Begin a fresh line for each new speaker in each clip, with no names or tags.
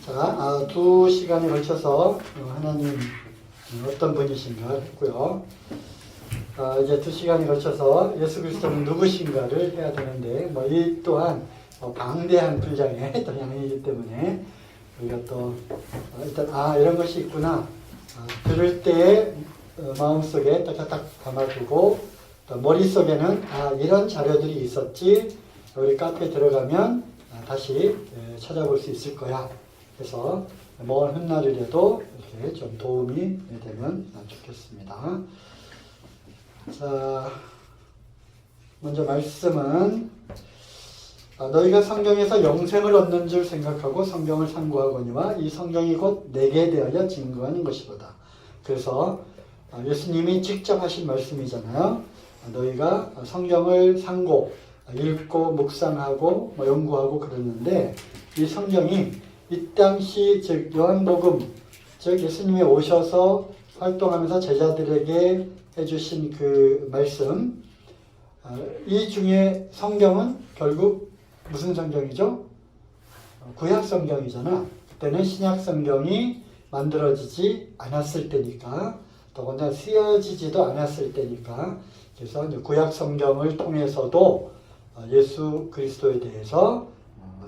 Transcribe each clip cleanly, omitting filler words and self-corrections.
자, 두 시간에 걸쳐서 하나님 어떤 분이신가 했고요. 이제 두 시간에 걸쳐서 예수 그리스도는 누구신가를 해야 되는데, 이 또한 방대한 분량의 또 양이기 때문에 우리가 또 일단 이런 것이 있구나 들을 때 마음속에 딱딱딱 담아두고, 또 머릿속에는 이런 자료들이 있었지, 우리 카페에 들어가면 다시 찾아볼 수 있을 거야. 그래서 먼 훗날이라도 이렇게 좀 도움이 되면 좋겠습니다. 자, 먼저 말씀은 너희가 성경에서 영생을 얻는 줄 생각하고 성경을 상고하거니와 이 성경이 곧 내게 대하여 증거하는 것이로다. 그래서 예수님이 직접 하신 말씀이잖아요. 너희가 성경을 상고 읽고 묵상하고 연구하고 그러는데, 이 성경이 이 당시 즉 요한복음, 즉 예수님이 오셔서 활동하면서 제자들에게 해주신 그 말씀, 이 중에 성경은 결국 무슨 성경이죠? 구약 성경이잖아. 그때는 신약 성경이 만들어지지 않았을 때니까, 더군다나 쓰여지지도 않았을 때니까, 그래서 구약 성경을 통해서도 예수 그리스도에 대해서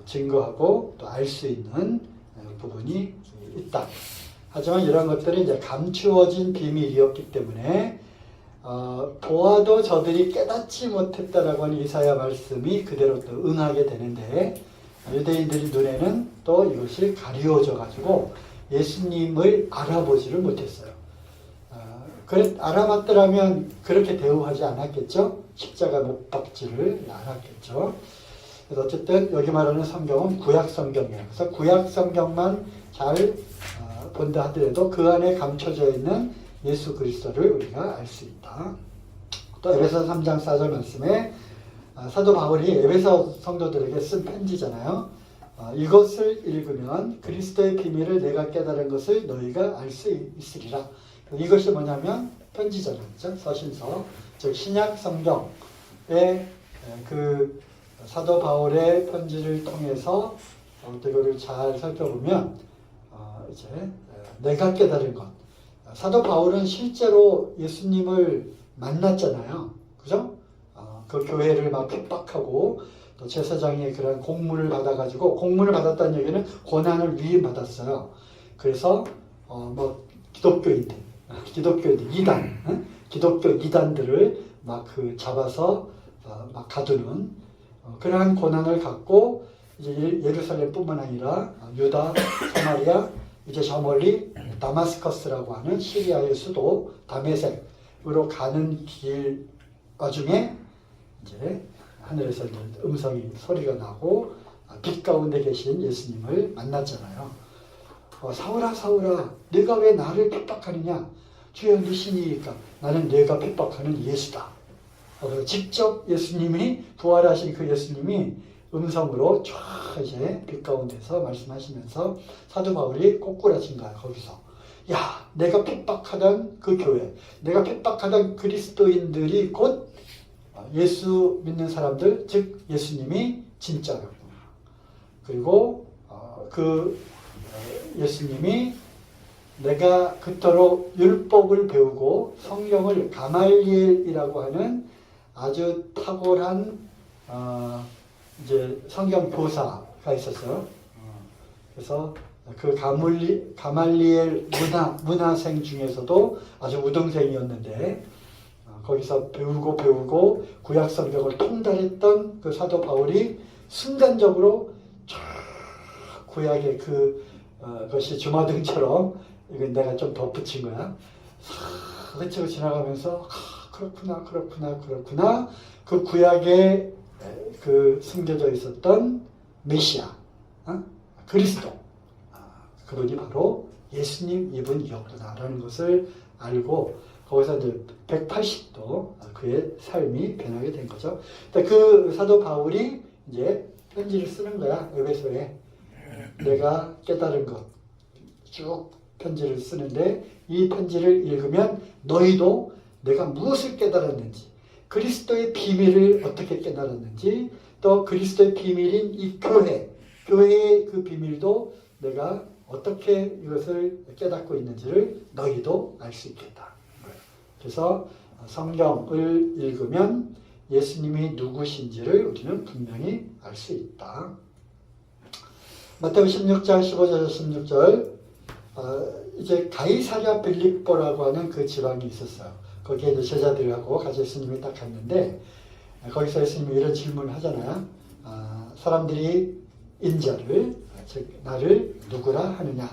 증거하고 또 알 수 있는 부분이 있다. 하지만 이런 것들은 이제 감추어진 비밀이었기 때문에 보아도 저들이 깨닫지 못했다라고 하는 이사야 말씀이 그대로 또 응하게 되는데, 유대인들이 눈에는 또 이것이 가리워져 가지고 예수님을 알아보지를 못했어요. 알아봤더라면 그렇게 대우하지 않았겠죠? 십자가 못 박지를 않았겠죠? 그래서 어쨌든 여기 말하는 성경은 구약 성경이에요. 그래서 구약 성경만 잘 본다 하더라도 그 안에 감춰져 있는 예수 그리스도를 우리가 알 수 있다. 또 에베소 3장 4절 말씀에 사도 바울이 에베소 성도들에게 쓴 편지잖아요. 이것을 읽으면 그리스도의 비밀을 내가 깨달은 것을 너희가 알 수 있으리라. 이것이 뭐냐면 편지잖아요. 그렇죠? 서신서, 즉 신약 성경의 그 사도 바울의 편지를 통해서 이거를 잘 살펴보면 이제 내가 깨달은 것. 사도 바울은 실제로 예수님을 만났잖아요. 그죠? 그 교회를 막 핍박하고 또 제사장의 그런 공문을 받아가지고, 공문을 받았다는 얘기는 고난을 위임받았어요. 그래서 기독교인들 이단, 기독교 이단들을 막 잡아서 막 가두는 그러한 고난을 갖고, 이제 예루살렘뿐만 아니라 유다, 사마리아, 이제 저 멀리 다마스커스라고 하는 시리아의 수도 다메섹으로 가는 길 와중에 이제 하늘에서 음성이 소리가 나고 빛 가운데 계신 예수님을 만났잖아요. 사울아 사울아 네가 왜 나를 핍박하느냐? 주여 누시니까 나는 네가 핍박하는 예수다. 직접 예수님이, 부활하신 그 예수님이 음성으로 쫙 이제 빛 가운데서 말씀하시면서 사도 바울이 꼬꾸라진 거야. 거기서 야, 내가 핍박하던 그 교회, 내가 핍박하던 그리스도인들이 곧 예수 믿는 사람들, 즉 예수님이 진짜였구나. 그리고 그 예수님이 내가 그토록 율법을 배우고 성경을 가말리엘이라고 하는 아주 탁월한 이제 성경 교사가 있었어요. 그래서 그 가말리엘 문화생 중에서도 아주 우등생이었는데, 거기서 배우고 구약 성경을 통달했던 그 사도 바울이 순간적으로 쫙 구약의 그것이 주마등처럼, 이건 내가 좀 덧붙인 거야. 싹 스치고 지나가면서 그렇구나. 그 구약에 그 숨겨져 있었던 메시아, 그리스도, 그분이 바로 예수님 이분이었구나라는 것을 알고, 거기서 이제 180도 그의 삶이 변하게 된 거죠. 그 사도 바울이 이제 편지를 쓰는 거야, 에베소에. 내가 깨달은 것 쭉 편지를 쓰는데, 이 편지를 읽으면 너희도 내가 무엇을 깨달았는지, 그리스도의 비밀을 어떻게 깨달았는지, 또 그리스도의 비밀인 이 교회의 그 비밀도 내가 어떻게 이것을 깨닫고 있는지를 너희도 알 수 있겠다. 그래서 성경을 읽으면 예수님이 누구신지를 우리는 분명히 알 수 있다. 마태복음 16장 15절 16절 이제 가이사랴 빌립보라고 하는 그 지방이 있었어요. 거기에 이제 제자들하고 같이 예수님이 딱 갔는데 거기서 예수님이 이런 질문을 하잖아요. 사람들이 인자를 즉 나를 누구라 하느냐.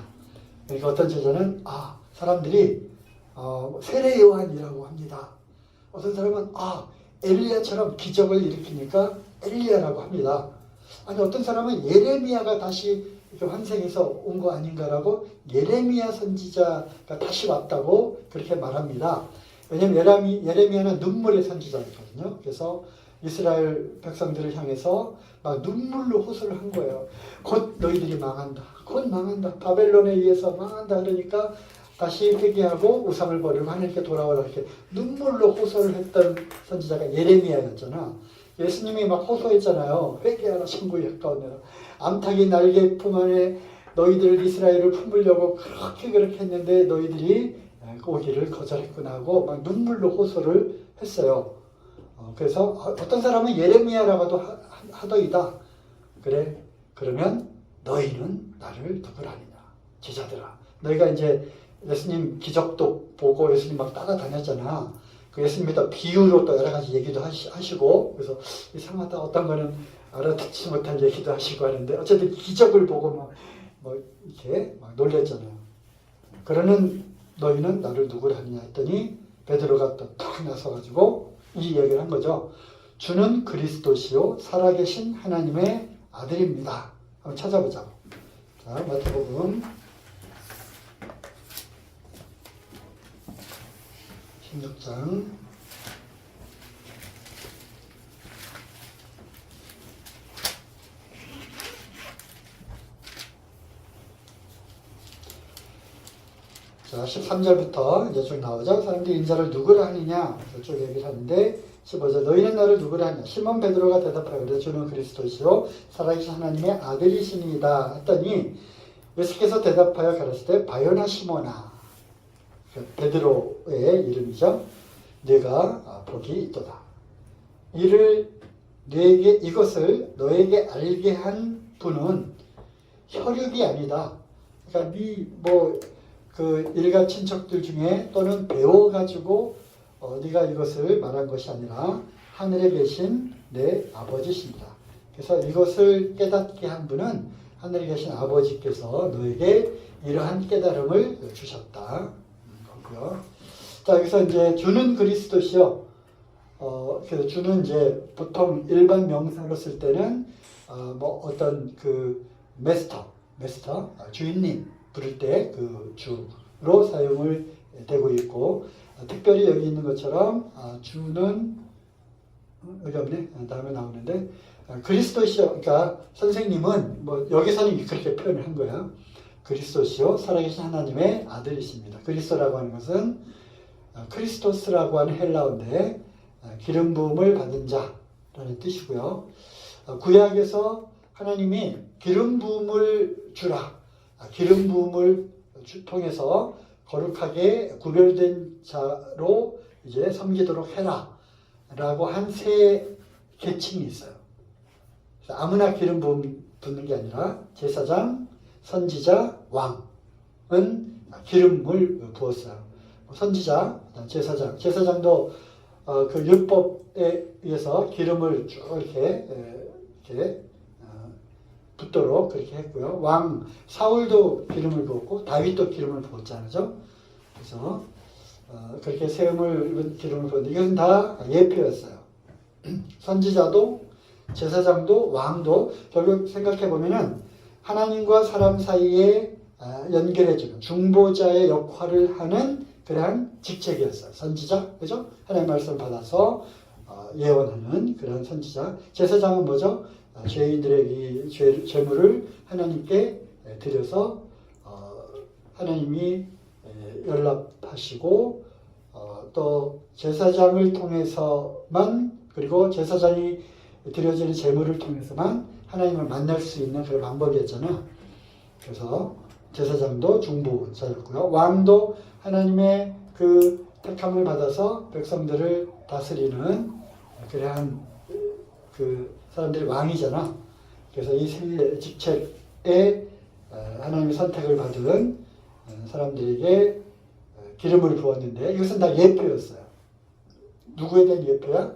그러니까 어떤 제자는 사람들이 세례 요한이라고 합니다. 어떤 사람은 엘리야처럼 기적을 일으키니까 엘리야라고 합니다. 아니 어떤 사람은 예레미야가 다시 환생해서 온 거 아닌가라고 예레미야 선지자가 다시 왔다고 그렇게 말합니다. 왜냐하면 예레미야는 눈물의 선지자였거든요. 그래서 이스라엘 백성들을 향해서 막 눈물로 호소를 한 거예요. 곧 너희들이 망한다. 곧 망한다. 바벨론에 의해서 망한다. 그러니까 다시 회개하고 우상을 버리고 하나님께 돌아오라 이렇게 눈물로 호소를 했던 선지자가 예레미야였잖아. 예수님이 막 호소했잖아요. 회개하라 천국이 가까우니라. 암탉이 날개 품 안에 너희들 이스라엘을 품으려고 그렇게 했는데 너희들이 오기를 거절했구나 하고 막 눈물로 호소를 했어요. 그래서 어떤 사람은 예레미야라고도 하더이다. 그래 그러면 너희는 나를 누구라느냐. 제자들아 너희가 이제 예수님 기적도 보고 예수님 막 따라다녔잖아. 그 예수님에다 비유로 또 여러 가지 얘기도 하시고 그래서 이상하다 어떤 거는 알아듣지 못한 얘기도 하시고 하는데 어쨌든 기적을 보고 뭐 이렇게 막 놀랬잖아요. 그러는 너희는 나를 누구라 하느냐 했더니 베드로가 또 탁 나서가지고 이 얘기를 한 거죠. 주는 그리스도시요 살아계신 하나님의 아들입니다. 한번 찾아보자고. 자, 마태복음 16장 자, 13절부터 이제 쭉 나오죠. 사람들이 인자를 누구라 하느냐 쭉 얘기를 하는데 15절 너희는 나를 누구라 하냐 시몬 베드로가 대답하여 주는 그리스도시요 살아계신 하나님의 아들이시니이다 했더니 예수께서 대답하여 가라사대 바요나 시몬아 베드로의 이름이죠. 네가 복이 있도다. 이것을 너에게 알게 한 분은 혈육이 아니다. 그러니까 그 일가 친척들 중에 또는 배워가지고 네가 이것을 말한 것이 아니라 하늘에 계신 내 아버지십니다. 그래서 이것을 깨닫게 한 분은 하늘에 계신 아버지께서 너에게 이러한 깨달음을 주셨다. 자, 여기서 이제 주는 그리스도시요. 그래서 주는 이제 보통 일반 명사로 쓸 때는 어떤 그 마스터, 주인님 부를 때 그 주로 사용을 되고 있고 특별히 여기 있는 것처럼 주는 여기 없네. 다음에 나오는데 그리스도시요. 그러니까 선생님은 여기서는 그렇게 표현을 한 거야. 그리스도시요 살아계신 하나님의 아들이십니다. 그리스도라고 하는 것은 크리스토스라고 하는 헬라어인데 기름 부음을 받은 자라는 뜻이고요. 구약에서 하나님이 기름 부음을 주라. 기름 부음을 통해서 거룩하게 구별된 자로 이제 섬기도록 해라. 라고 한 세 계층이 있어요. 아무나 기름 부음 붓는 게 아니라 제사장, 선지자, 왕은 기름을 부었어요. 선지자, 제사장도 그 율법에 의해서 기름을 쭉 이렇게 붓도록 그렇게 했고요. 왕 사울도 기름을 부었고 다윗도 기름을 부었잖아요. 그래서 그렇게 세움을 기름을 부었는데 이것은 다 예표였어요. 선지자도 제사장도 왕도 결국 생각해 보면은 하나님과 사람 사이에 연결해주는 중보자의 역할을 하는 그러한 직책이었어요. 선지자, 그죠? 하나님의 말씀을 받아서 예언하는 그런 선지자. 제사장은 뭐죠? 죄인들의 이 죄물을 하나님께 드려서 하나님이 연락하시고 또 제사장을 통해서만 그리고 제사장이 드려지는 제물을 통해서만 하나님을 만날 수 있는 그런 방법이었잖아. 그래서 제사장도 중보자였고요. 왕도 하나님의 그 택함을 받아서 백성들을 다스리는 그러한 그 사람들이 왕이잖아. 그래서 이 세 직책에 하나님의 선택을 받은 사람들에게 기름을 부었는데 이것은 다 예표였어요. 누구에 대한 예표야?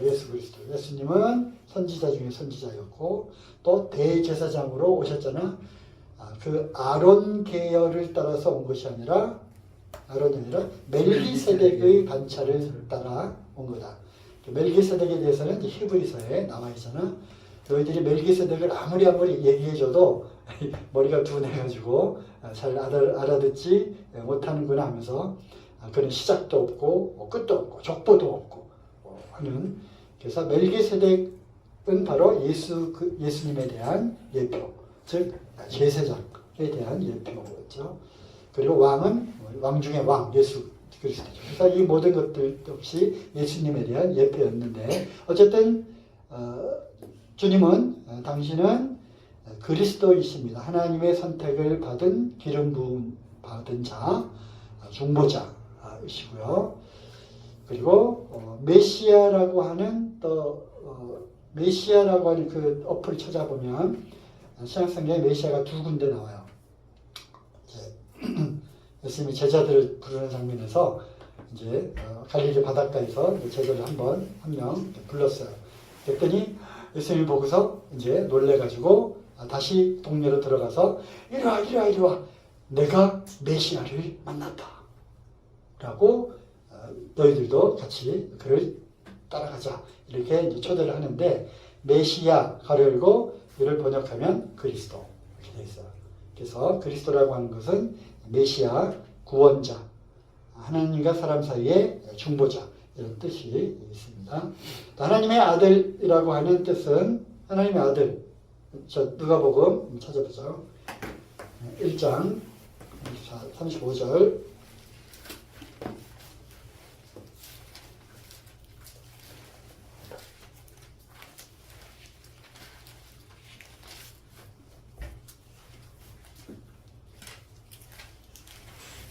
예수 그리스도. 예수님은 선지자 중에 선지자였고 또 대제사장으로 오셨잖아. 그 아론 계열을 따라서 온 것이 아니라 아론이 아니라 멜기세덱의 반차를 따라 온 거다. 멜기세덱에 대해서는 히브리서에 나와 있잖아. 너희들이 멜기세덱을 아무리 얘기해줘도 머리가 둔해가지고 잘 알아듣지 못하는구나 하면서 그런 시작도 없고 끝도 없고 족보도 없고 하는. 그래서 멜기세덱은 바로 예수님에 대한 예표, 즉 제사장에 대한 예표였죠. 그리고 왕은 왕 중에 왕 예수 그리스도죠. 그래서 이 모든 것들 역시 예수님에 대한 예표였는데 어쨌든 주님은 당신은 그리스도이십니다. 하나님의 선택을 받은 기름 부음 받은 자, 중보자이시고요. 그리고 메시아라고 하는 메시아라고 하는 그 어플을 찾아보면 신약성경에 메시아가 두 군데 나와요. 예수님이 제자들을 부르는 장면에서 이제 갈릴리 바닷가에서 제자를 한 명 불렀어요. 그랬더니 예수님을 보고서 이제 놀래가지고 다시 동네로 들어가서 이리 와 내가 메시아를 만났다 라고 너희들도 같이 그를 따라가자 이렇게 이제 초대를 하는데 메시아 가로 열고 이를 번역하면 그리스도 이렇게 되어 있어요. 그래서 그리스도라고 하는 것은 메시아, 구원자, 하나님과 사람 사이의 중보자 이런 뜻이 있습니다. 하나님의 아들이라고 하는 뜻은 하나님의 아들. 누가복음 찾아보죠. 1장 35절.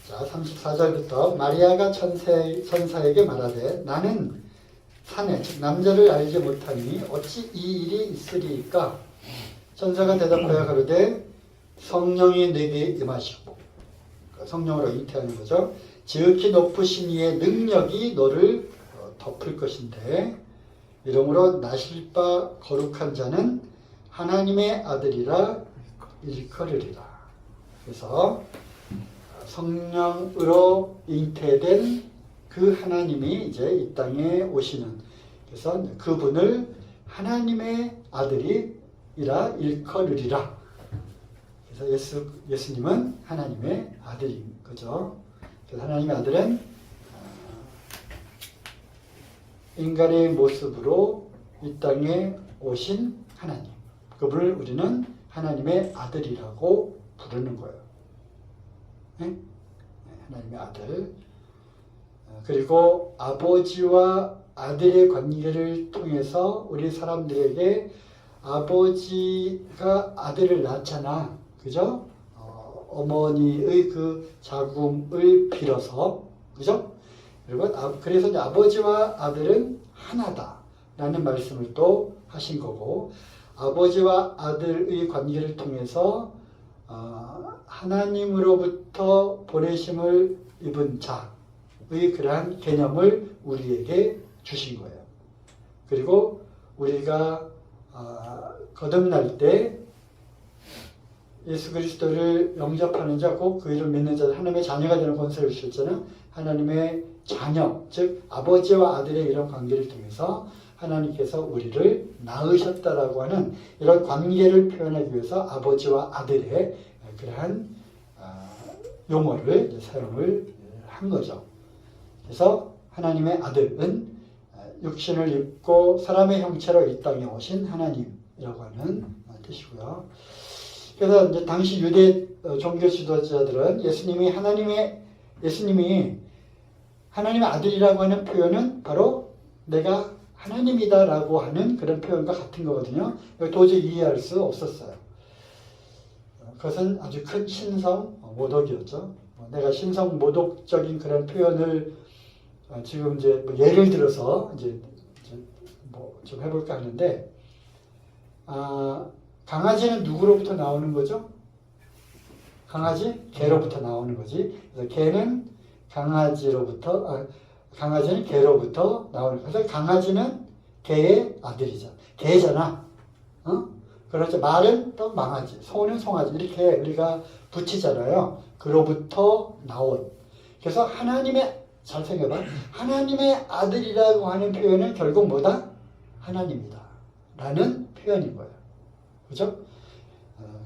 자, 34절부터 마리아가 천사에게 말하되 나는 사내 즉 남자를 알지 못하니 어찌 이 일이 있으리이까? 천사가 대답하여 가로되 성령이 내게 임하시고, 성령으로 잉태하는 거죠. 지극히 높으신 이의 능력이 너를 덮을 것인데 이러므로 나실 바 거룩한 자는 하나님의 아들이라 일컬으리라. 그래서 성령으로 잉태된 그 하나님이 이제 이 땅에 오시는, 그래서 그분을 하나님의 아들이라 일컬으리라. 그래서 예수님은 하나님의 아들인 거죠. 그래서 하나님의 아들은 인간의 모습으로 이 땅에 오신 하나님, 그분을 우리는 하나님의 아들이라고 부르는 거예요. 네? 하나님의 아들. 그리고 아버지와 아들의 관계를 통해서 우리 사람들에게 아버지가 아들을 낳잖아. 그죠? 어머니의 그 자궁을 빌어서. 그죠? 그리고 그래서 이제 아버지와 아들은 하나다라는 말씀을 또 하신 거고, 아버지와 아들의 관계를 통해서 하나님으로부터 보내심을 입은 자의 그러한 개념을 우리에게 주신 거예요. 그리고 우리가 거듭날 때 예수 그리스도를 영접하는 자, 꼭 그 이름 믿는 자들 하나님의 자녀가 되는 권세를 주셨잖아요. 하나님의 자녀, 즉 아버지와 아들의 이런 관계를 통해서 하나님께서 우리를 낳으셨다라고 하는 이런 관계를 표현하기 위해서 아버지와 아들의 그러한 용어를 사용을 한 거죠. 그래서 하나님의 아들은 육신을 입고 사람의 형체로 이 땅에 오신 하나님이라고 하는 뜻이고요. 그래서 이제 당시 유대 종교 지도자들은 예수님이 하나님의 아들이라고 하는 표현은 바로 내가 하나님이다라고 하는 그런 표현과 같은 거거든요. 도저히 이해할 수 없었어요. 그것은 아주 큰 신성 모독이었죠. 내가 신성 모독적인 그런 표현을 지금 이제 뭐 예를 들어서 이제 뭐 좀 해볼까 하는데, 강아지는 누구로부터 나오는 거죠? 강아지? 개로부터 나오는 거지. 그래서 개는 강아지로부터, 강아지는 개로부터 나오는 거예요. 그래서 강아지는 개의 아들이죠. 개잖아. 그렇죠. 말은 또 망아지, 소는 송아지 이렇게 우리가 붙이잖아요. 그로부터 나온. 그래서 하나님의, 잘 생각해봐. 하나님의 아들이라고 하는 표현은 결국 뭐다? 하나님이다 라는 표현인 거예요. 그죠?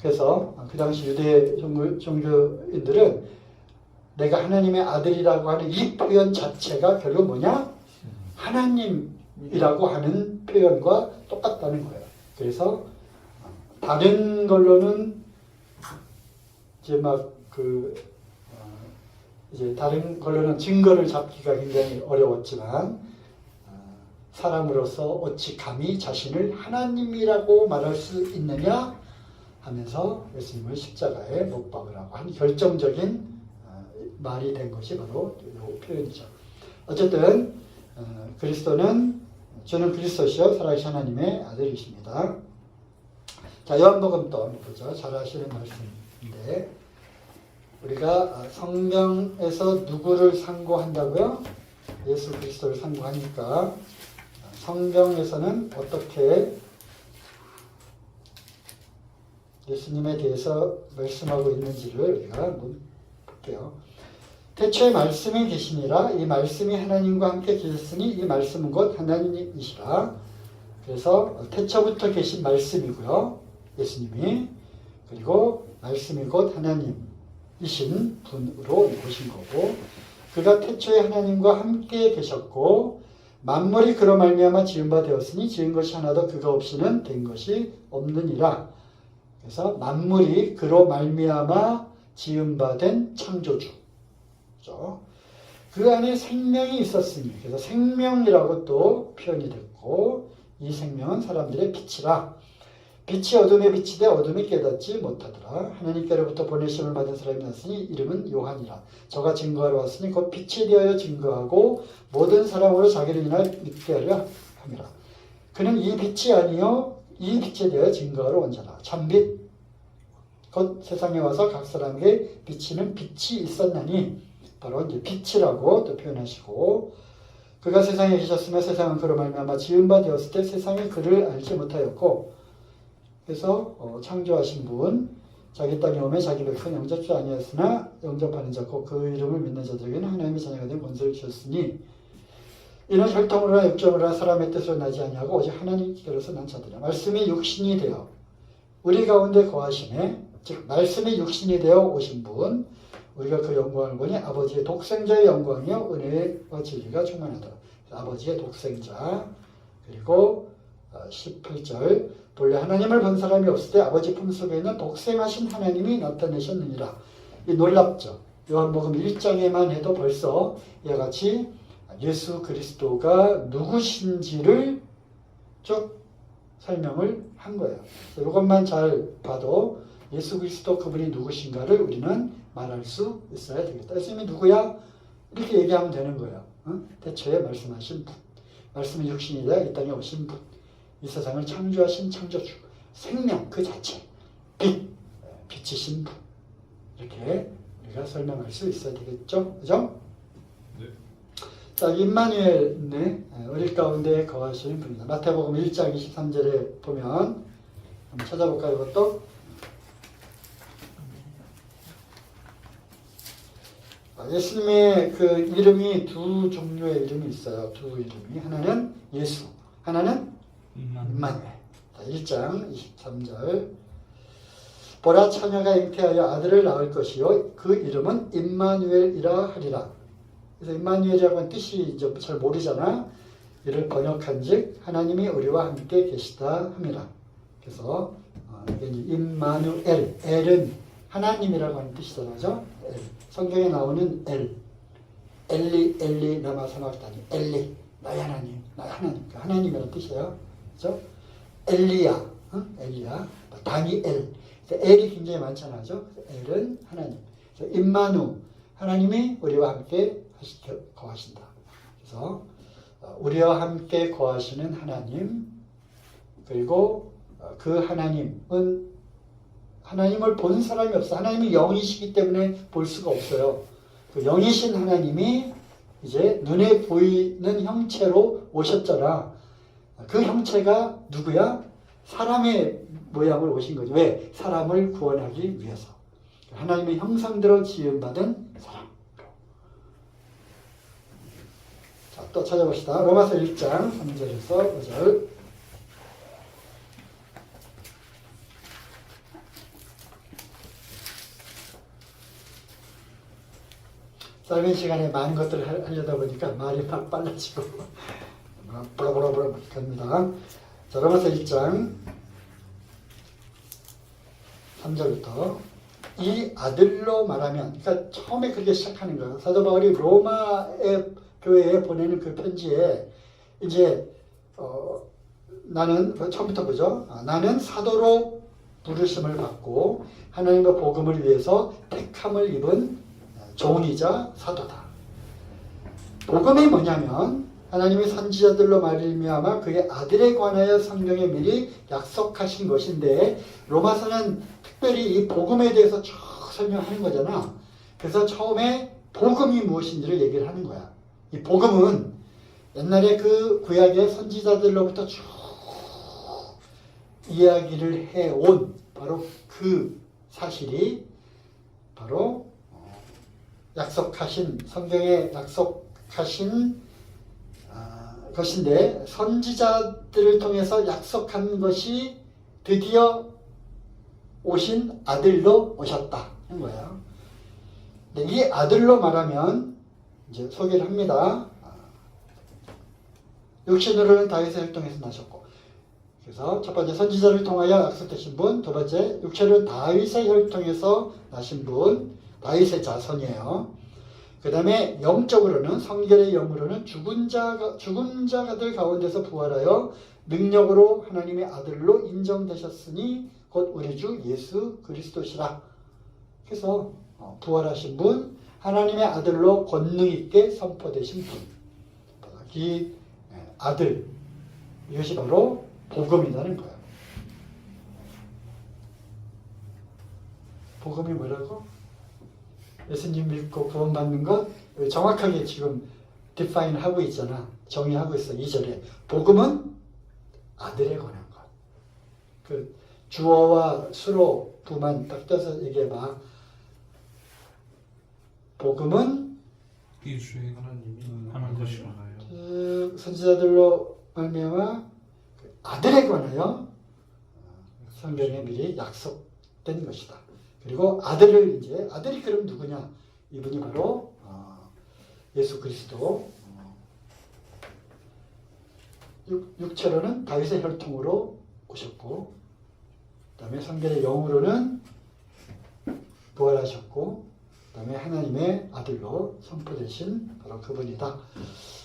그래서 그 당시 유대 종교인들은 내가 하나님의 아들이라고 하는 이 표현 자체가 결국 뭐냐? 하나님이라고 하는 표현과 똑같다는 거예요. 그래서 다른 걸로는 이제 이제 다른 걸로는 증거를 잡기가 굉장히 어려웠지만, 사람으로서 어찌 감히 자신을 하나님이라고 말할 수 있느냐 하면서 예수님을 십자가에 못 박으라고 한 결정적인 말이 된 것이 바로 이 표현이죠. 어쨌든 그리스도는, 주는 그리스도시요 살아계신 하나님의 아들이십니다. 자, 요한복음 또 한번 보죠. 잘 아시는 말씀인데, 우리가 성경에서 누구를 상고한다고요? 예수 그리스도를 상고하니까 성경에서는 어떻게 예수님에 대해서 말씀하고 있는지를 우리가 한번 볼게요. 태초에 말씀이 계시니라. 이 말씀이 하나님과 함께 계셨으니 이 말씀은 곧 하나님이시라. 그래서 태초부터 계신 말씀이고요. 예수님이. 그리고 말씀이 곧 하나님이신 분으로 오신 거고, 그가 태초에 하나님과 함께 계셨고 만물이 그로 말미암아 지은 바 되었으니 지은 것이 하나도 그가 없이는 된 것이 없느니라. 그래서 만물이 그로 말미암아 지은 바 된 창조주. 그렇죠? 그 안에 생명이 있었으니, 그래서 생명이라고 또 표현이 됐고, 이 생명은 사람들의 빛이라. 빛이 어둠에 비치되 어둠이 깨닫지 못하더라. 하나님께로부터 보내심을 받은 사람이 났으니 이름은 요한이라. 저가 증거하러 왔으니 곧 빛이 되어 증거하고 모든 사람으로 자기를 인하여 믿게 하려 함이라. 그는 이 빛이 아니요 이 빛에 대하여 증거하러 온 자라. 참빛 곧 세상에 와서 각 사람에게 비치는 빛이 있었나니, 바로 이제 빛이라고 또 표현하시고, 그가 세상에 계셨으며 세상은 그로 말미암아 지은 바 되었을 때 세상이 그를 알지 못하였고, 그래서 창조하신 분, 자기 땅에 오면 자기 백성 영접지 아니었으나 영접하는 자고 그 이름을 믿는 자들에게는 하나님의 자녀가 된 권세를 주셨으니 이는 혈통으로나 육정으로나 사람의 뜻으로 나지 아니하고 오직 하나님께로서 난 자들이라. 말씀이 육신이 되어 우리 가운데 거하시네. 즉 말씀이 육신이 되어 오신 분, 우리가 그 영광을 보니 아버지의 독생자의 영광이요 은혜와 진리가 충만하다. 아버지의 독생자. 그리고 18절, 본래 하나님을 본 사람이 없을 때 아버지 품속에 있는 독생하신 하나님이 나타내셨느니라. 이 놀랍죠. 요한복음 1장에만 해도 벌써 이와 같이 예수 그리스도가 누구신지를 쭉 설명을 한 거예요. 이것만 잘 봐도 예수 그리스도 그분이 누구신가를 우리는 말할 수 있어야 되겠다. 예수님이 누구야? 이렇게 얘기하면 되는 거예요. 태초에 말씀하신 분, 말씀이 육신이 되어 이 땅에 오신 분, 이 세상을 창조하신 창조주, 생명 그 자체, 빛이신 분, 이렇게 우리가 설명할 수 있어야 되겠죠? 그죠? 네. 자, 임마누엘, 우리 가운데 거하시는 분입니다. 마태복음 1장 23절에 보면 한번 찾아볼까요? 이것도? 예수님의 그 이름이 두 종류의 이름이 있어요. 두 이름이. 하나는 예수, 하나는 임마누엘. 1장 23절. 보라 처녀가 잉태하여 아들을 낳을 것이요 그 이름은 임마누엘이라 하리라. 그래서 임마누엘이라고 하는 뜻이 이제 잘 모르잖아. 이를 번역한즉 하나님이 우리와 함께 계시다 함이라. 그래서 임마누엘, 엘은 하나님이라고 하는 뜻이잖아요. 엘. 성경에 나오는 엘, 엘리 라마 사막다니, 엘리 나의 하나님, 나의 하나님, 하나님이라는 뜻이에요. 그렇죠? 엘리야, 엘리야, 다니엘. 엘이 굉장히 많잖아요. 엘은 하나님. 그래서 임마누, 하나님이 우리와 함께 거하신다. 그래서 우리와 함께 거하시는 하나님, 그리고 그 하나님은 하나님을 본 사람이 없어. 하나님이 영이시기 때문에 볼 수가 없어요. 그 영이신 하나님이 이제 눈에 보이는 형체로 오셨잖아. 그 형체가 누구야? 사람의 모양을 오신 거죠. 왜? 사람을 구원하기 위해서. 하나님의 형상대로 지음받은 사람. 자, 또 찾아봅시다. 로마서 1장 3절에서 5절. 짧은 시간에 많은 것들을 하려다 보니까 말이 막 빨라지고 보라보라보라 갑니다. 자, 로마서 1장 3절부터 이 아들로 말하면, 그러니까 처음에 그렇게 시작하는 거예요. 사도 바울이 로마의 교회에 보내는 그 편지에 이제 나는 처음부터 보죠. 나는 사도로 부르심을 받고 하나님의 복음을 위해서 택함을 입은 종이자 사도다. 복음이 뭐냐면 하나님의 선지자들로 말미암아 그의 아들에 관하여 성경에 미리 약속하신 것인데, 로마서는 특별히 이 복음에 대해서 쭉 설명하는 거잖아. 그래서 처음에 복음이 무엇인지를 얘기를 하는 거야. 이 복음은 옛날에 그 구약의 선지자들로부터 쭉 이야기를 해온 바로 그 사실이 바로 약속하신, 성경에 약속하신 것인데, 선지자들을 통해서 약속한 것이 드디어 오신 아들로 오셨다 하는 거예요. 근데 이 아들로 말하면 이제 소개를 합니다. 육신으로는 다윗의 혈통에서 나셨고, 그래서 첫 번째 선지자를 통하여 약속되신 분, 두 번째 육체로 다윗의 혈통에서 나신 분, 다윗의 자손이에요. 그 다음에 영적으로는, 성결의 영으로는 죽은 자들 가운데서 부활하여 능력으로 하나님의 아들로 인정되셨으니 곧 우리 주 예수 그리스도시라. 그래서 부활하신 분, 하나님의 아들로 권능 있게 선포되신 분, 이 아들, 이것이 바로 복음이라는 거예요. 복음이 뭐라고? 예수님 믿고 구원받는 것 정확하게 지금 디파인 하고 있잖아. 정의하고 있어. 2절에 복음은 아들에 관한 것. 그 주어와 수로 부만 딱 떼서 얘기해봐. 복음은
예수의 하나님이 하는 것이 많아요.
선지자들로 말미암아 아들에 관하여 성경에 미리 약속된 것이다. 그리고 아들을 이제, 아들이 그럼 누구냐? 이분이 바로 예수 그리스도. 육체로는 다윗의 혈통으로 오셨고, 그 다음에 성결의 영으로는 부활하셨고, 그 다음에 하나님의 아들로 선포되신 바로 그분이다.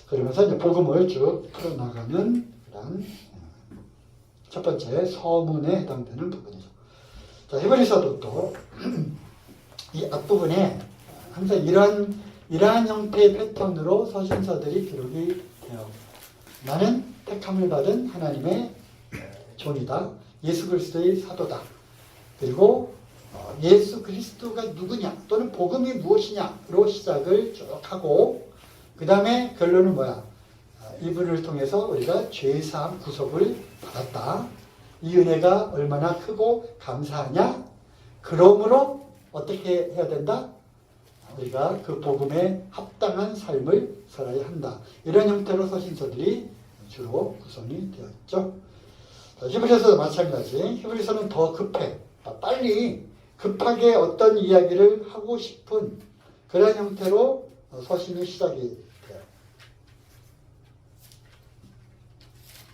그러면서 이제 복음을 쭉 풀어나가는 그런 첫 번째 서문에 해당되는 부분이죠. 자, 히브리서도 또 이 앞부분에 항상 이러한 형태의 패턴으로 서신서들이 기록이 돼요. 나는 택함을 받은 하나님의 종이다. 예수 그리스도의 사도다. 그리고 예수 그리스도가 누구냐 또는 복음이 무엇이냐로 시작을 쭉 하고, 그 다음에 결론은 뭐야? 이분을 통해서 우리가 죄사함 구속을 받았다. 이 은혜가 얼마나 크고 감사하냐? 그러므로 어떻게 해야 된다? 우리가 그 복음에 합당한 삶을 살아야 한다. 이런 형태로 서신서들이 주로 구성이 되었죠. 히브리서도 마찬가지. 히브리서는 더 급해. 빨리 급하게 어떤 이야기를 하고 싶은 그런 형태로 서신이 시작이 돼요.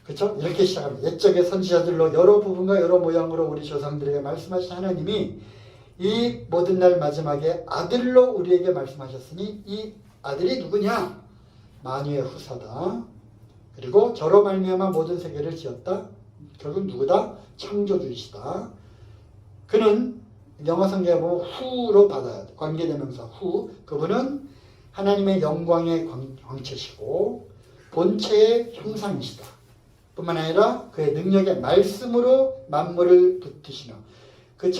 그렇죠? 이렇게 시작합니다. 옛적의 선지자들로 여러 부분과 여러 모양으로 우리 조상들에게 말씀하신 하나님이 이 모든 날 마지막에 아들로 우리에게 말씀하셨으니 이 아들이 누구냐? 만유의 후사다. 그리고 저로 말미암아 모든 세계를 지었다. 결국 누구다? 창조주이시다. 그는 영어 성경에 보면 후로 받아야 돼. 관계대명사 후. 그분은 하나님의 영광의 광채시고 본체의 형상이시다. 뿐만 아니라 그의 능력의 말씀으로 만물을 붙드시며 그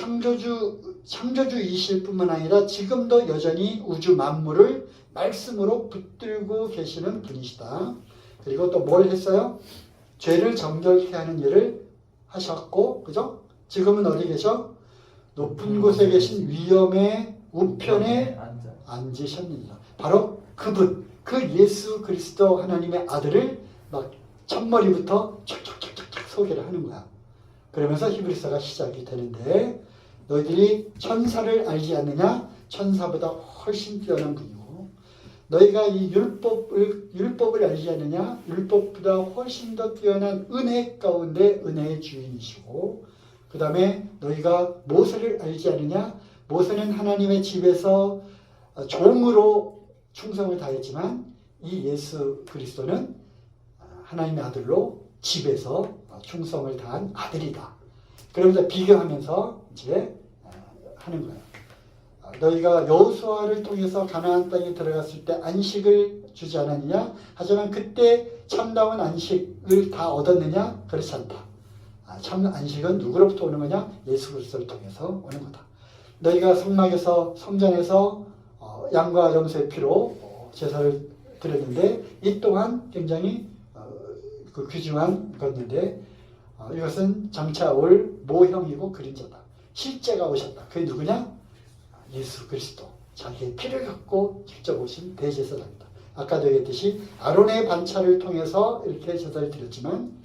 창조주이실 뿐만 아니라 지금도 여전히 우주 만물을 말씀으로 붙들고 계시는 분이시다. 그리고 또 뭘 했어요? 죄를 정결케 하는 일을 하셨고, 그죠? 지금은 어디 계셔? 높은 곳에 계신 위엄의 우편에 앉으셨느니라. 바로 그분, 그 예수 그리스도 하나님의 아들을 막 첫머리부터 촥촥촥촥 소개를 하는 거야. 그러면서 히브리서가 시작이 되는데 너희들이 천사를 알지 않느냐? 천사보다 훨씬 뛰어난 분이고 너희가 이 율법을 알지 않느냐? 율법보다 훨씬 더 뛰어난 은혜 가운데 은혜의 주인이시고 그 다음에 너희가 모세를 알지 않느냐? 모세는 하나님의 집에서 종으로 충성을 다했지만 이 예수 그리스도는 하나님의 아들로 집에서 충성을 다한 아들이다. 그러면서 비교하면서 이제 하는 거예요. 너희가 여호수아를 통해서 가나안 땅에 들어갔을 때 안식을 주지 않았느냐? 하지만 그때 참다운 안식을 다 얻었느냐? 그렇지 않다. 참 안식은 누구로부터 오는 거냐? 예수 그리스도를 통해서 오는 거다. 너희가 성막에서 성전에서 양과 염소의 피로 제사를 드렸는데 이 또한 굉장히 그 귀중한 것인데 이것은 장차 올 모형이고 그림자다. 실제가 오셨다. 그게 누구냐? 예수 그리스도. 자기의 피를 갖고 직접 오신 대제사장이다. 아까도 얘기했듯이 아론의 반차를 통해서 이렇게 제사를 드렸지만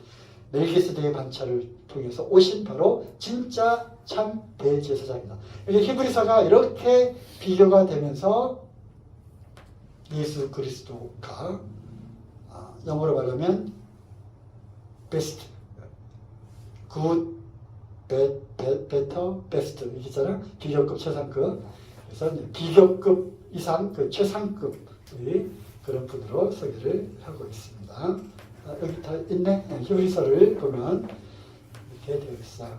멜기세덱의 반차를 통해서 오신 바로 진짜 참 대제사장이다. 히브리서가 이렇게 비교가 되면서 예수 그리스도가 영어로 말하면 베스트, 굿, 베터, 베스트 이렇게 있잖아. 비교급, 최상급. 그래서 비교급 이상 그 최상급의 그런 분으로 소개를 하고 있습니다. 여기 다 있네. 히브리서를 보면 이렇게 되어 있어요.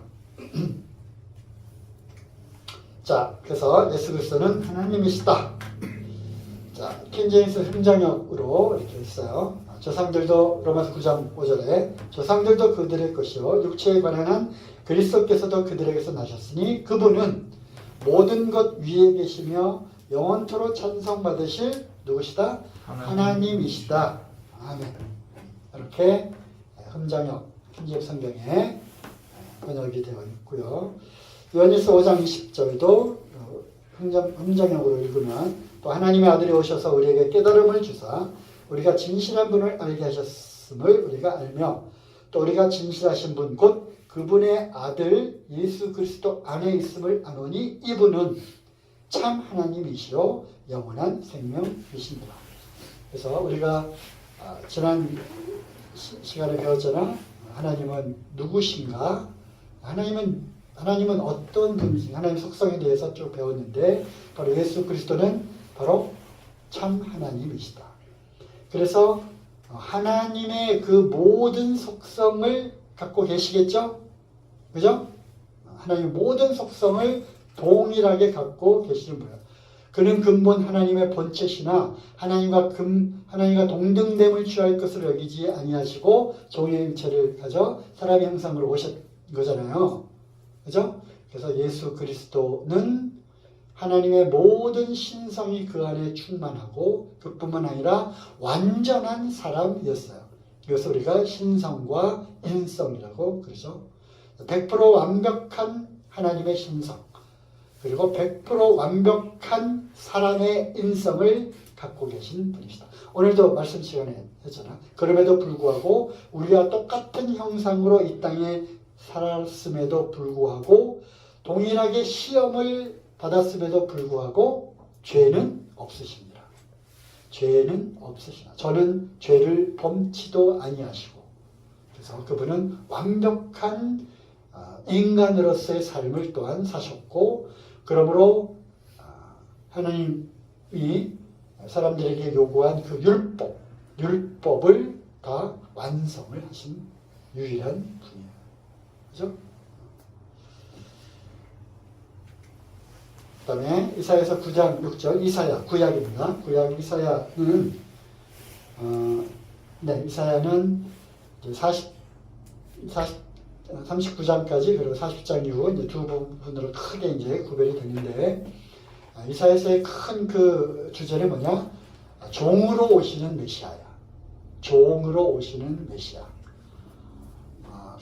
자, 그래서 예수 그리스도는 하나님이시다. 자, 킹제임스 흥정역으로 이렇게 있어요. 조상들도 로마서 9장 5절에 조상들도 그들의 것이요 육체에 관한 한 그리스도께서도 그들에게서 나셨으니 그분은 모든 것 위에 계시며 영원토록 찬송받으실 누구시다? 하나님이시다. 아멘. 이렇게 흥정역 킹제임스 성경에 번역이 되어 있고요. 요한일서 5장 20절도 흥정역으로 읽으면 또 하나님의 아들이 오셔서 우리에게 깨달음을 주사 우리가 진실한 분을 알게 하셨음을 우리가 알며 또 우리가 진실하신 분 곧 그분의 아들 예수 그리스도 안에 있음을 아노니 이분은 참 하나님이시요 영원한 생명이십니다. 그래서 우리가 지난 시간에 배웠잖아. 하나님은 누구신가? 하나님은 어떤 분이신가? 하나님 속성에 대해서 쭉 배웠는데 바로 예수 그리스도는 바로 참 하나님이시다. 그래서 하나님의 그 모든 속성을 갖고 계시겠죠? 그죠? 하나님의 모든 속성을 동일하게 갖고 계시는 거예요. 그는 근본 하나님의 본체시나 하나님과 동등됨을 취할 것을 여기지 아니하시고 종의 형체를 가져 사람의 형상으로 오신 거잖아요. 그죠? 그래서 예수 그리스도는 하나님의 모든 신성이 그 안에 충만하고 그뿐만 아니라 완전한 사람이었어요. 이것을 우리가 신성과 인성이라고 그러죠. 100% 완벽한 하나님의 신성 그리고 100% 완벽한 사람의 인성을 갖고 계신 분이시다. 오늘도 말씀 시간에 했잖아. 그럼에도 불구하고 우리와 똑같은 형상으로 이 땅에 살았음에도 불구하고 동일하게 시험을 받았음에도 불구하고 죄는 없으십니다. 죄는 없으시나. 저는 죄를 범치도 아니하시고 그래서 그분은 완벽한 인간으로서의 삶을 또한 사셨고 그러므로 하나님이 사람들에게 요구한 그 율법을 다 완성을 하신 유일한 분이에요. 그죠? 그다음에 이사야서 9장 6절 이사야 구약입니다. 구약 이사야는 이사야는 이제 39장까지 그리고 40장 이후 이제 두 부분으로 크게 이제 구별이 되는데 이사야서의 큰 그 주제는 뭐냐? 종으로 오시는 메시아야. 종으로 오시는 메시아.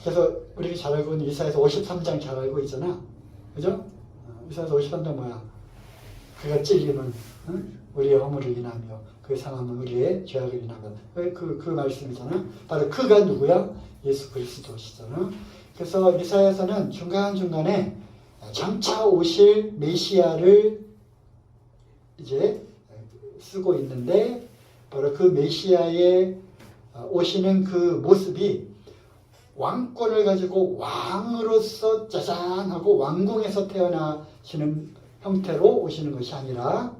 그래서 우리가 잘 알고 있는 이사야서 53장 잘 알고 있잖아. 그죠? 이사야서 53장 뭐야? 그가 찔림은 우리의 허물을 인하며 그 상함은 우리의 죄악을 인하며 그 말씀이잖아. 바로 그가 누구야? 예수 그리스도시잖아. 그래서 이사야서는 중간중간에 장차 오실 메시아를 이제 쓰고 있는데 바로 그 메시아의 오시는 그 모습이 왕권을 가지고 왕으로서 짜잔하고 왕궁에서 태어나시는 형태로 오시는 것이 아니라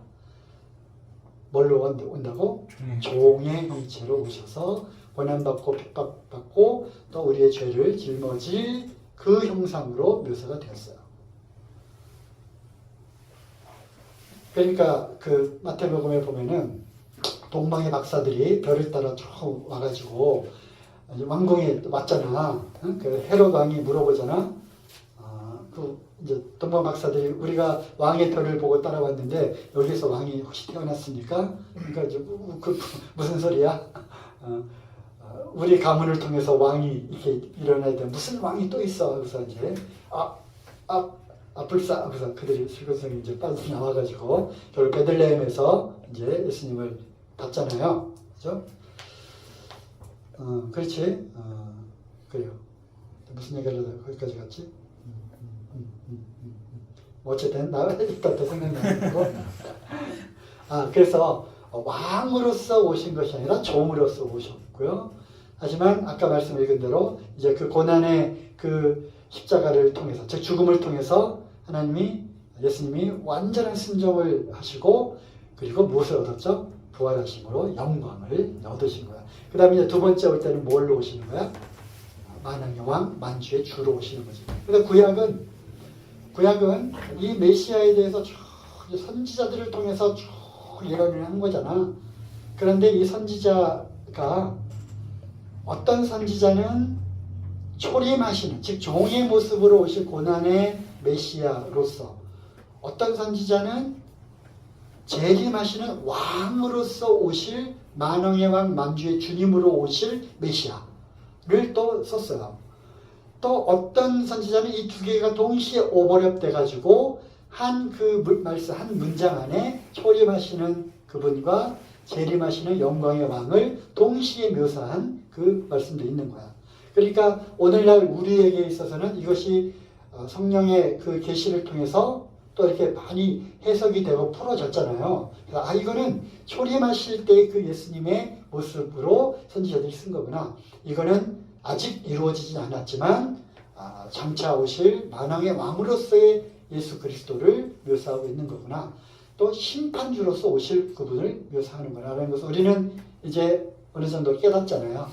뭘로 온다고? 종의 형체로 오셔서 고난받고 핍박받고 또 우리의 죄를 짊어질 그 형상으로 묘사가 되었어요. 그러니까 그 마태복음에 보면은 동방의 박사들이 별을 따라 쭉 와가지고 왕궁에 왔잖아. 그 헤롯 왕이 물어보잖아. 그 이제 동방 박사들이 우리가 왕의 별을 보고 따라왔는데 여기서 왕이 혹시 태어났습니까? 그러니까 이제 그 무슨 소리야? 우리 가문을 통해서 왕이 이렇게 일어나야 돼. 무슨 왕이 또 있어? 그래서 이제 불사 그래서 그들이 슬그슬 이제 빠져나와가지고 결국 베들레헴에서 이제 예수님을 봤잖아요. 그죠? 그렇지. 그래요. 무슨 얘기를 하다 거기까지 갔지? 어쨌든 나 일단 더 생각나고. 그래서 왕으로서 오신 것이 아니라 종으로서 오셨고요. 하지만 아까 말씀 읽은 대로 이제 그 고난의 그 십자가를 통해서 즉 죽음을 통해서 하나님이 예수님이 완전한 순종을 하시고 그리고 무엇을 얻었죠? 부활하심으로 영광을 얻으신 거야. 그 다음에 이제 두 번째 올 때는 뭘로 오시는 거야? 만왕의 왕, 만주의 주로 오시는 거지. 그래서 구약은 이 메시아에 대해서 쭉 선지자들을 통해서 쭉 예언을 한 거잖아. 그런데 이 선지자가 어떤 선지자는 초림하시는 즉 종의 모습으로 오실 고난의 메시아로서 어떤 선지자는 재림하시는 왕으로서 오실 만왕의 왕 만주의 주님으로 오실 메시아를 또 썼어요. 또 어떤 선지자는 이 두 개가 동시에 오버랩돼 가지고 한 문장 안에 초림하시는 그분과 재림하시는 영광의 왕을 동시에 묘사한 그 말씀도 있는 거야. 그러니까 오늘날 우리에게 있어서는 이것이 성령의 그 계시를 통해서 또 이렇게 많이 해석이 되고 풀어졌잖아요. 그래서 이거는 초림하실 때 그 예수님의 모습으로 선지자들이 쓴 거구나. 이거는 아직 이루어지진 않았지만 장차 오실 만왕의 왕으로서의 예수 그리스도를 묘사하고 있는 거구나. 또 심판주로서 오실 그분을 묘사하는 거라. 라는 것을 우리는 이제 어느 정도 깨닫잖아요.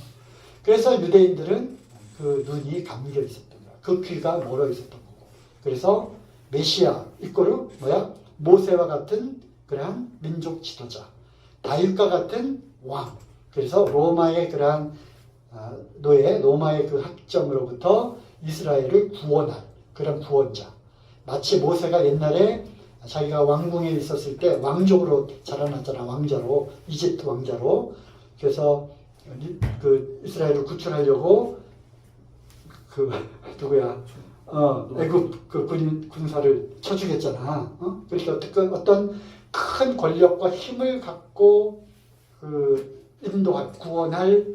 그래서 유대인들은 그 눈이 감겨 있었던 거야. 그 귀가 멀어 있었던 거고. 그래서 메시아 이꼬르 뭐야? 모세와 같은 그러한 민족 지도자, 다윗과 같은 왕. 그래서 로마의 그러한 노예, 로마의 그 학점으로부터 이스라엘을 구원할 그런 구원자. 마치 모세가 옛날에 자기가 왕궁에 있었을 때 왕족으로 자라났잖아. 왕자로, 이집트 왕자로. 그래서 그 이스라엘을 구출하려고 그 누구야? 애굽 그 군사를 쳐주겠잖아. 그러니까 어떤 큰 권력과 힘을 갖고 그 인도할 구원할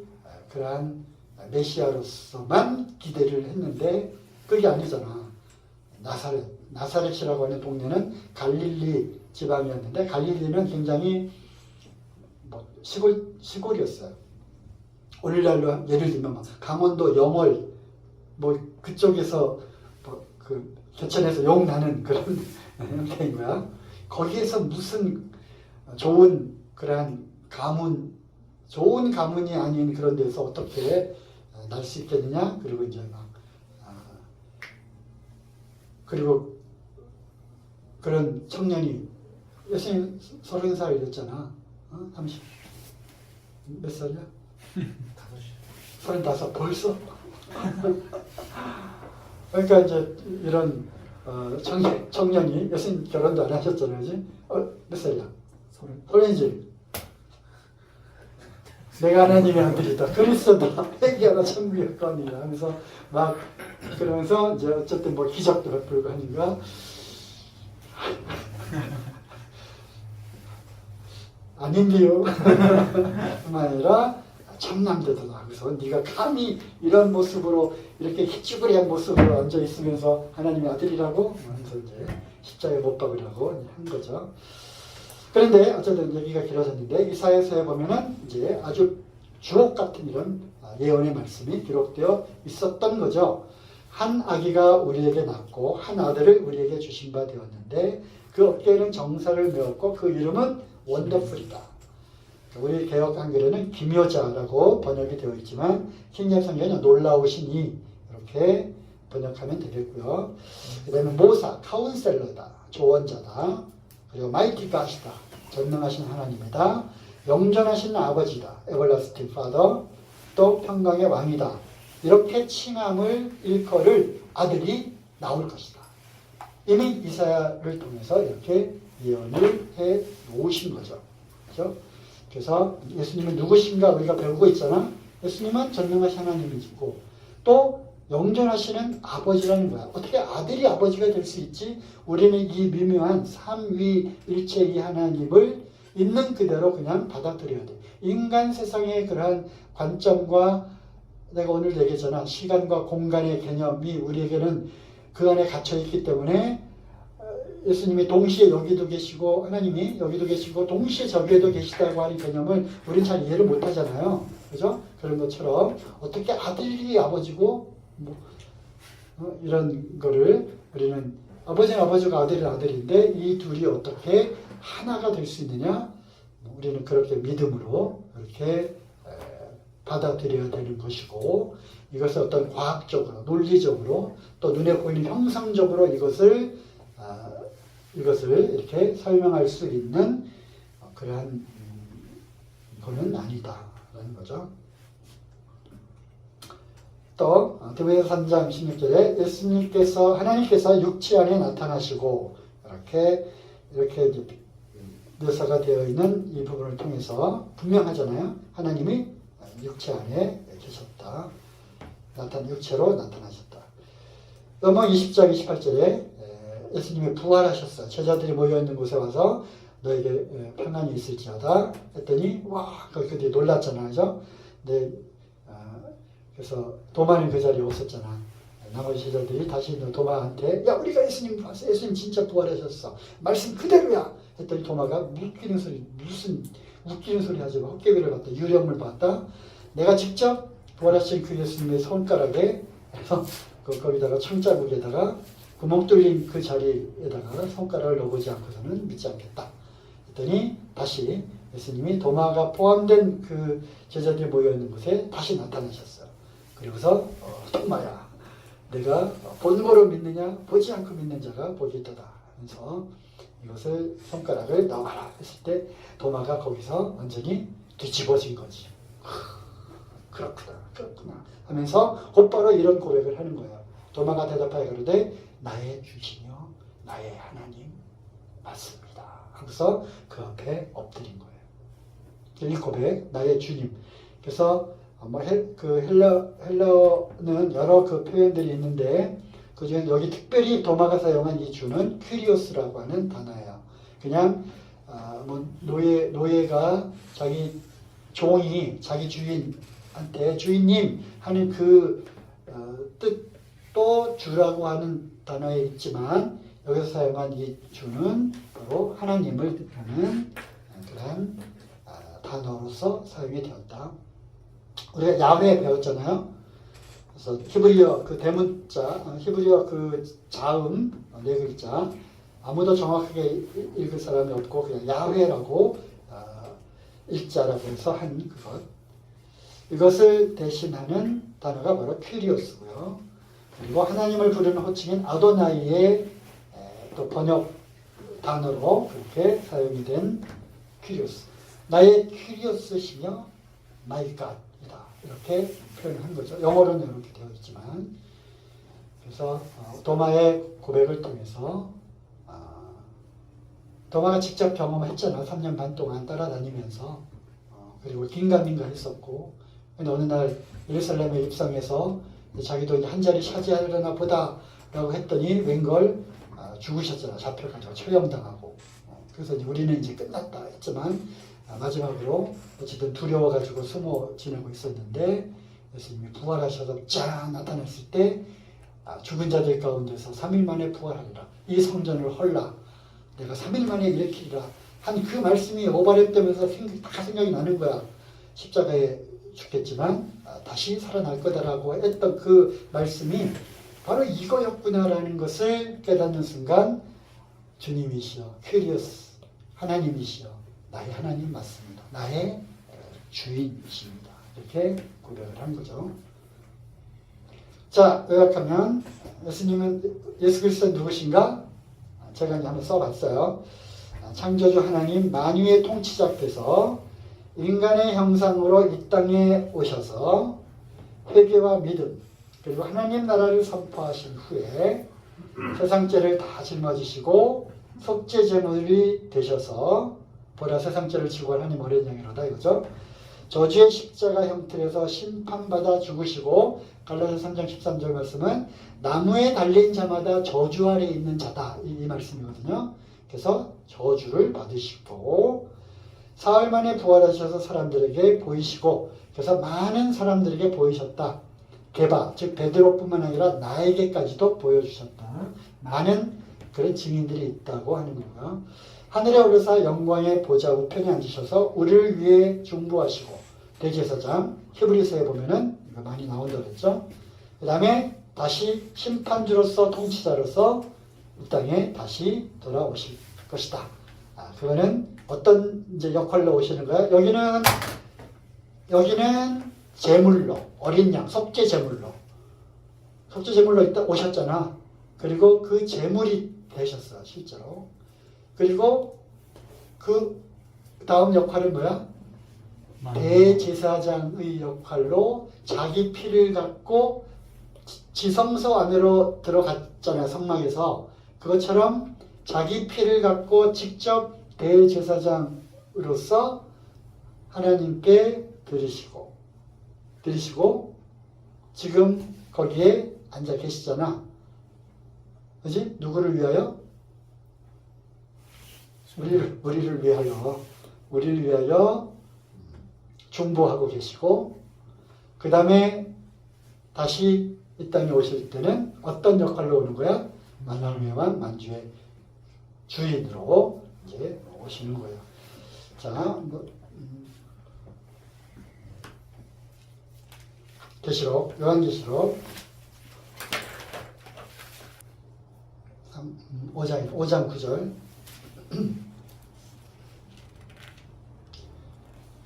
그러한 메시아로서만 기대를 했는데 그게 아니잖아. 나사렛이라고 하는 동네는 갈릴리 지방이었는데 갈릴리는 굉장히 시골이었어요. 오늘날로 예를 들면 강원도 영월 그쪽에서 그 개천에서 용 나는 그런 형태인 거야. 거기에서 무슨 좋은 그러한 좋은 가문이 아닌 그런 데서 어떻게 날 수 있겠느냐? 그리고 이제 그리고 그런 청년이 예수님 30살이랬잖아. 30. 몇 살이야? 35 벌써? 그러니까 이제 이런 청년이 예수님 결혼도 안 하셨잖아요. 그지? 몇 살이야? 30이지. 내가 하나님의 아들이다. 그리스도다. 회개하라 천국의 건이다 하면서 막 그러면서 이제 어쨌든 뭐 기적도 베풀고 하니까 아닌데요. 뿐만 아니라 참남되더라. 그래서 네가 감히 이런 모습으로 이렇게 희쭈그리한 모습으로 앉아 있으면서 하나님의 아들이라고 하면서 이제 십자가에 못 박으라고 한 거죠. 그런데 어쨌든 얘기가 길어졌는데 이사야서에 보면은 이제 아주 주옥 같은 이런 예언의 말씀이 기록되어 있었던 거죠. 한 아기가 우리에게 낳고 한 아들을 우리에게 주신 바 되었는데 그 어깨에는 정사를 메었고 그 이름은 원더풀이다. 우리 개역 한글에는 기묘자라고 번역이 되어 있지만 킹제임스 성경에는 놀라우신 이 이렇게 번역하면 되겠고요. 그 다음에 모사, 카운셀러다, 조언자다. 그리고 마이티 갓이다, 전능하신 하나님이다. 영존하신 아버지다, 에버라스팅 파더. 또 평강의 왕이다. 이렇게 칭함을 일컬을 아들이 나올 것이다. 이미 이사야를 통해서 이렇게 예언을 해 놓으신 거죠. 그렇죠? 그래서 예수님은 누구신가 우리가 배우고 있잖아. 예수님은 전능하신 하나님이시고 또 영존하시는 아버지라는 거야. 어떻게 아들이 아버지가 될 수 있지? 우리는 이 미묘한 삼위일체 이 하나님을 있는 그대로 그냥 받아들여야 돼. 인간 세상의 그러한 관점과 내가 오늘 얘기했잖아. 시간과 공간의 개념이 우리에게는 그 안에 갇혀 있기 때문에 예수님이 동시에 여기도 계시고 하나님이 여기도 계시고 동시에 저기에도 계시다고 하는 개념을 우리는 잘 이해를 못 하잖아요. 그죠? 그런 것처럼 어떻게 아들이 아버지고 이런 거를 우리는 아버지는 아버지고 아들은 아들인데 이 둘이 어떻게 하나가 될 수 있느냐? 우리는 그렇게 믿음으로 그렇게 받아들여야 되는 것이고 이것을 어떤 과학적으로 논리적으로 또 눈에 보이는 형상적으로 이것을 이렇게 설명할 수 있는 그러한 거는 아니다라는 거죠. 또 디모데후서 3장 16절에 예수님께서 하나님께서 육체 안에 나타나시고 이렇게 이제 묘사가 되어 있는 이 부분을 통해서 분명하잖아요. 하나님이 육체 안에 계셨다. 육체로 나타나셨다. 넘어 20장 28절에 예수님이 부활하셨어요. 제자들이 모여있는 곳에 와서 너에게 평안이 있을지어다 했더니 와 그들이 놀랐잖아요. 그죠? 그래서 도마는 그 자리에 없었잖아. 나머지 제자들이 다시 도마한테 야 우리가 예수님 봤어. 예수님 진짜 부활하셨어. 말씀 그대로야. 했더니 도마가 웃기는 소리 하지 마. 헛개비를 봤다. 유령을 봤다. 내가 직접 부활하신 그 예수님의 손가락에 거기다가 청자국에다가 구멍 뚫린 그 자리에다가 손가락을 넣어보지 않고서는 믿지 않겠다. 했더니 다시 예수님이 도마가 포함된 그 제자들이 모여있는 곳에 다시 나타나셨어요. 그리고서 도마야 내가 본보로 믿느냐 보지 않고 믿는 자가 복이 있도다 하면서 이것을 손가락을 넣어라 했을 때 도마가 거기서 완전히 뒤집어진 거지. 그렇구나 하면서 곧바로 이런 고백을 하는 거예요. 도마가 대답하여 그러되 나의 주시며 나의 하나님 맞습니다 하고서 그 앞에 엎드린 거예요. 이 고백 나의 주님. 그래서 헬러는 여러 그 표현들이 있는데 그중에 여기 특별히 도마가 사용한 이 주는 퀴리오스라고 하는 단어예요. 그냥 노예가 자기 종이 자기 주인한테 주인님 하는 그 뜻도 주라고 하는 단어에 있지만 여기서 사용한 이 주는 바로 하나님을 뜻하는 그런 단어로서 사용이 되었다. 우리가 야훼 배웠잖아요. 그래서 히브리어 그 대문자, 히브리어 그 자음 네 글자 아무도 정확하게 읽을 사람이 없고 그냥 야훼라고 읽자라고 해서 한 그것. 이것을 대신하는 단어가 바로 퀴리오스고요. 그리고 하나님을 부르는 호칭인 아도나이의 또 번역 단어로 그렇게 사용이 된 큐리오스. 나의 큐리오스시며 마이 갓이다. 이렇게 표현한 거죠. 영어로는 이렇게 되어 있지만. 그래서 도마의 고백을 통해서 도마가 직접 경험했잖아. 3년 반 동안 따라다니면서. 그리고 긴가민가 했었고. 근데 어느 날 예루살렘에 입성해서 자기도 이제 한 자리 차지하려나 보다 라고 했더니 웬걸 죽으셨잖아. 잡혀가지고 처형당하고. 그래서 이제 우리는 이제 끝났다 했지만 마지막으로 어쨌든 두려워가지고 숨어 지내고 있었는데 예수님이 부활하셔서 쫙 나타났을 때 죽은 자들 가운데서 3일 만에 부활하리라. 이 성전을 헐라. 내가 3일 만에 일으키리라. 한 그 말씀이 오버랩되면서 다 생각이 나는 거야. 십자가에 죽겠지만 다시 살아날 거다라고 했던 그 말씀이 바로 이거였구나라는 것을 깨닫는 순간 주님이시여, 큐리오스, 하나님이시여, 나의 하나님 맞습니다. 나의 주인이십니다. 이렇게 고백을 한 거죠. 자, 요약하면 예수님은 예수 그리스도는 누구신가? 제가 이제 한번 써봤어요. 창조주 하나님 만유의 통치자께서 인간의 형상으로 이 땅에 오셔서 회개와 믿음 그리고 하나님 나라를 선포하신 후에 세상 죄를 다 짊어지시고 속죄 제물이 되셔서 보라 세상 죄를 지고 하나님 어린 양이로다 이거죠. 저주의 십자가 형틀에서 심판받아 죽으시고 갈라디아서 3장 13절 말씀은 나무에 달린 자마다 저주 아래 있는 자다 이 말씀이거든요. 그래서 저주를 받으시고 사흘 만에 부활하셔서 사람들에게 보이시고 그래서 많은 사람들에게 보이셨다. 게바 즉 베드로뿐만 아니라 나에게까지도 보여주셨다. 많은 그런 증인들이 있다고 하는 거고요. 하늘에 오르사 영광의 보좌 우편에 앉으셔서 우리를 위해 중보하시고 대제사장 히브리서에 보면은 이거 많이 나온다고 했죠. 그 다음에 다시 심판주로서 통치자로서 이 땅에 다시 돌아오실 것이다. 그거는 어떤 이제 역할로 오시는 거야? 여기는 제물로 어린 양 속죄 제물로 오셨잖아. 그리고 그 제물이 되셨어 실제로. 그리고 그 다음 역할은 뭐야? 대제사장의 역할로 자기 피를 갖고 지성소 안으로 들어갔잖아요. 성막에서. 그것처럼 자기 피를 갖고 직접 대제사장으로서 하나님께 드리시고 지금 거기에 앉아 계시잖아. 그지? 누구를 위하여? 우리를 위하여 중보하고 계시고 그 다음에 다시 이 땅에 오실 때는 어떤 역할로 오는 거야? 만왕의 왕 만주의 주인으로 이제 오시는 거예요. 자, 계시록, 요한계시록 5장 9절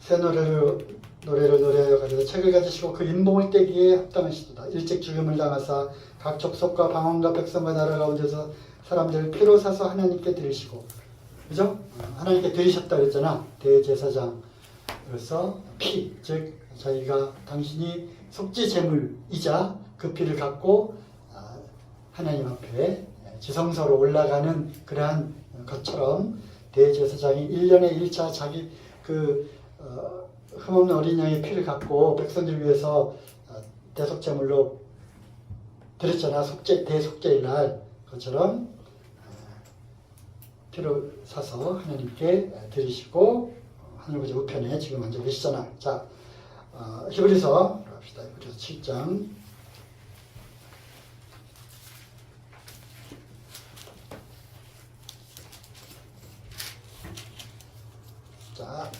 새 노래를 노래하여 가지고 책을 가지시고 그 인봉을 떼기에 합당하시도다. 일찍 죽음을 당하사 각 족속과 방언과 백성과 나라 가운데서 사람들을 피로 사서 하나님께 드리시고 그죠? 하나님께 드리셨다 그랬잖아. 대제사장으로서 피, 즉 자기가 당신이 속죄 제물이자 그 피를 갖고 하나님 앞에 지성소로 올라가는 그러한 것처럼 대제사장이 1년에 1차 자기 흠없는 어린 양의 피를 갖고 백성들 위해서 대속제물로 드렸잖아. 대속제일 날 그것처럼 피를 사서 하나님께 드리시고 하늘보좌 우편에 지금 앉아 계시잖아. 자, 히브리서 갑시다. 히브리서 7장 자,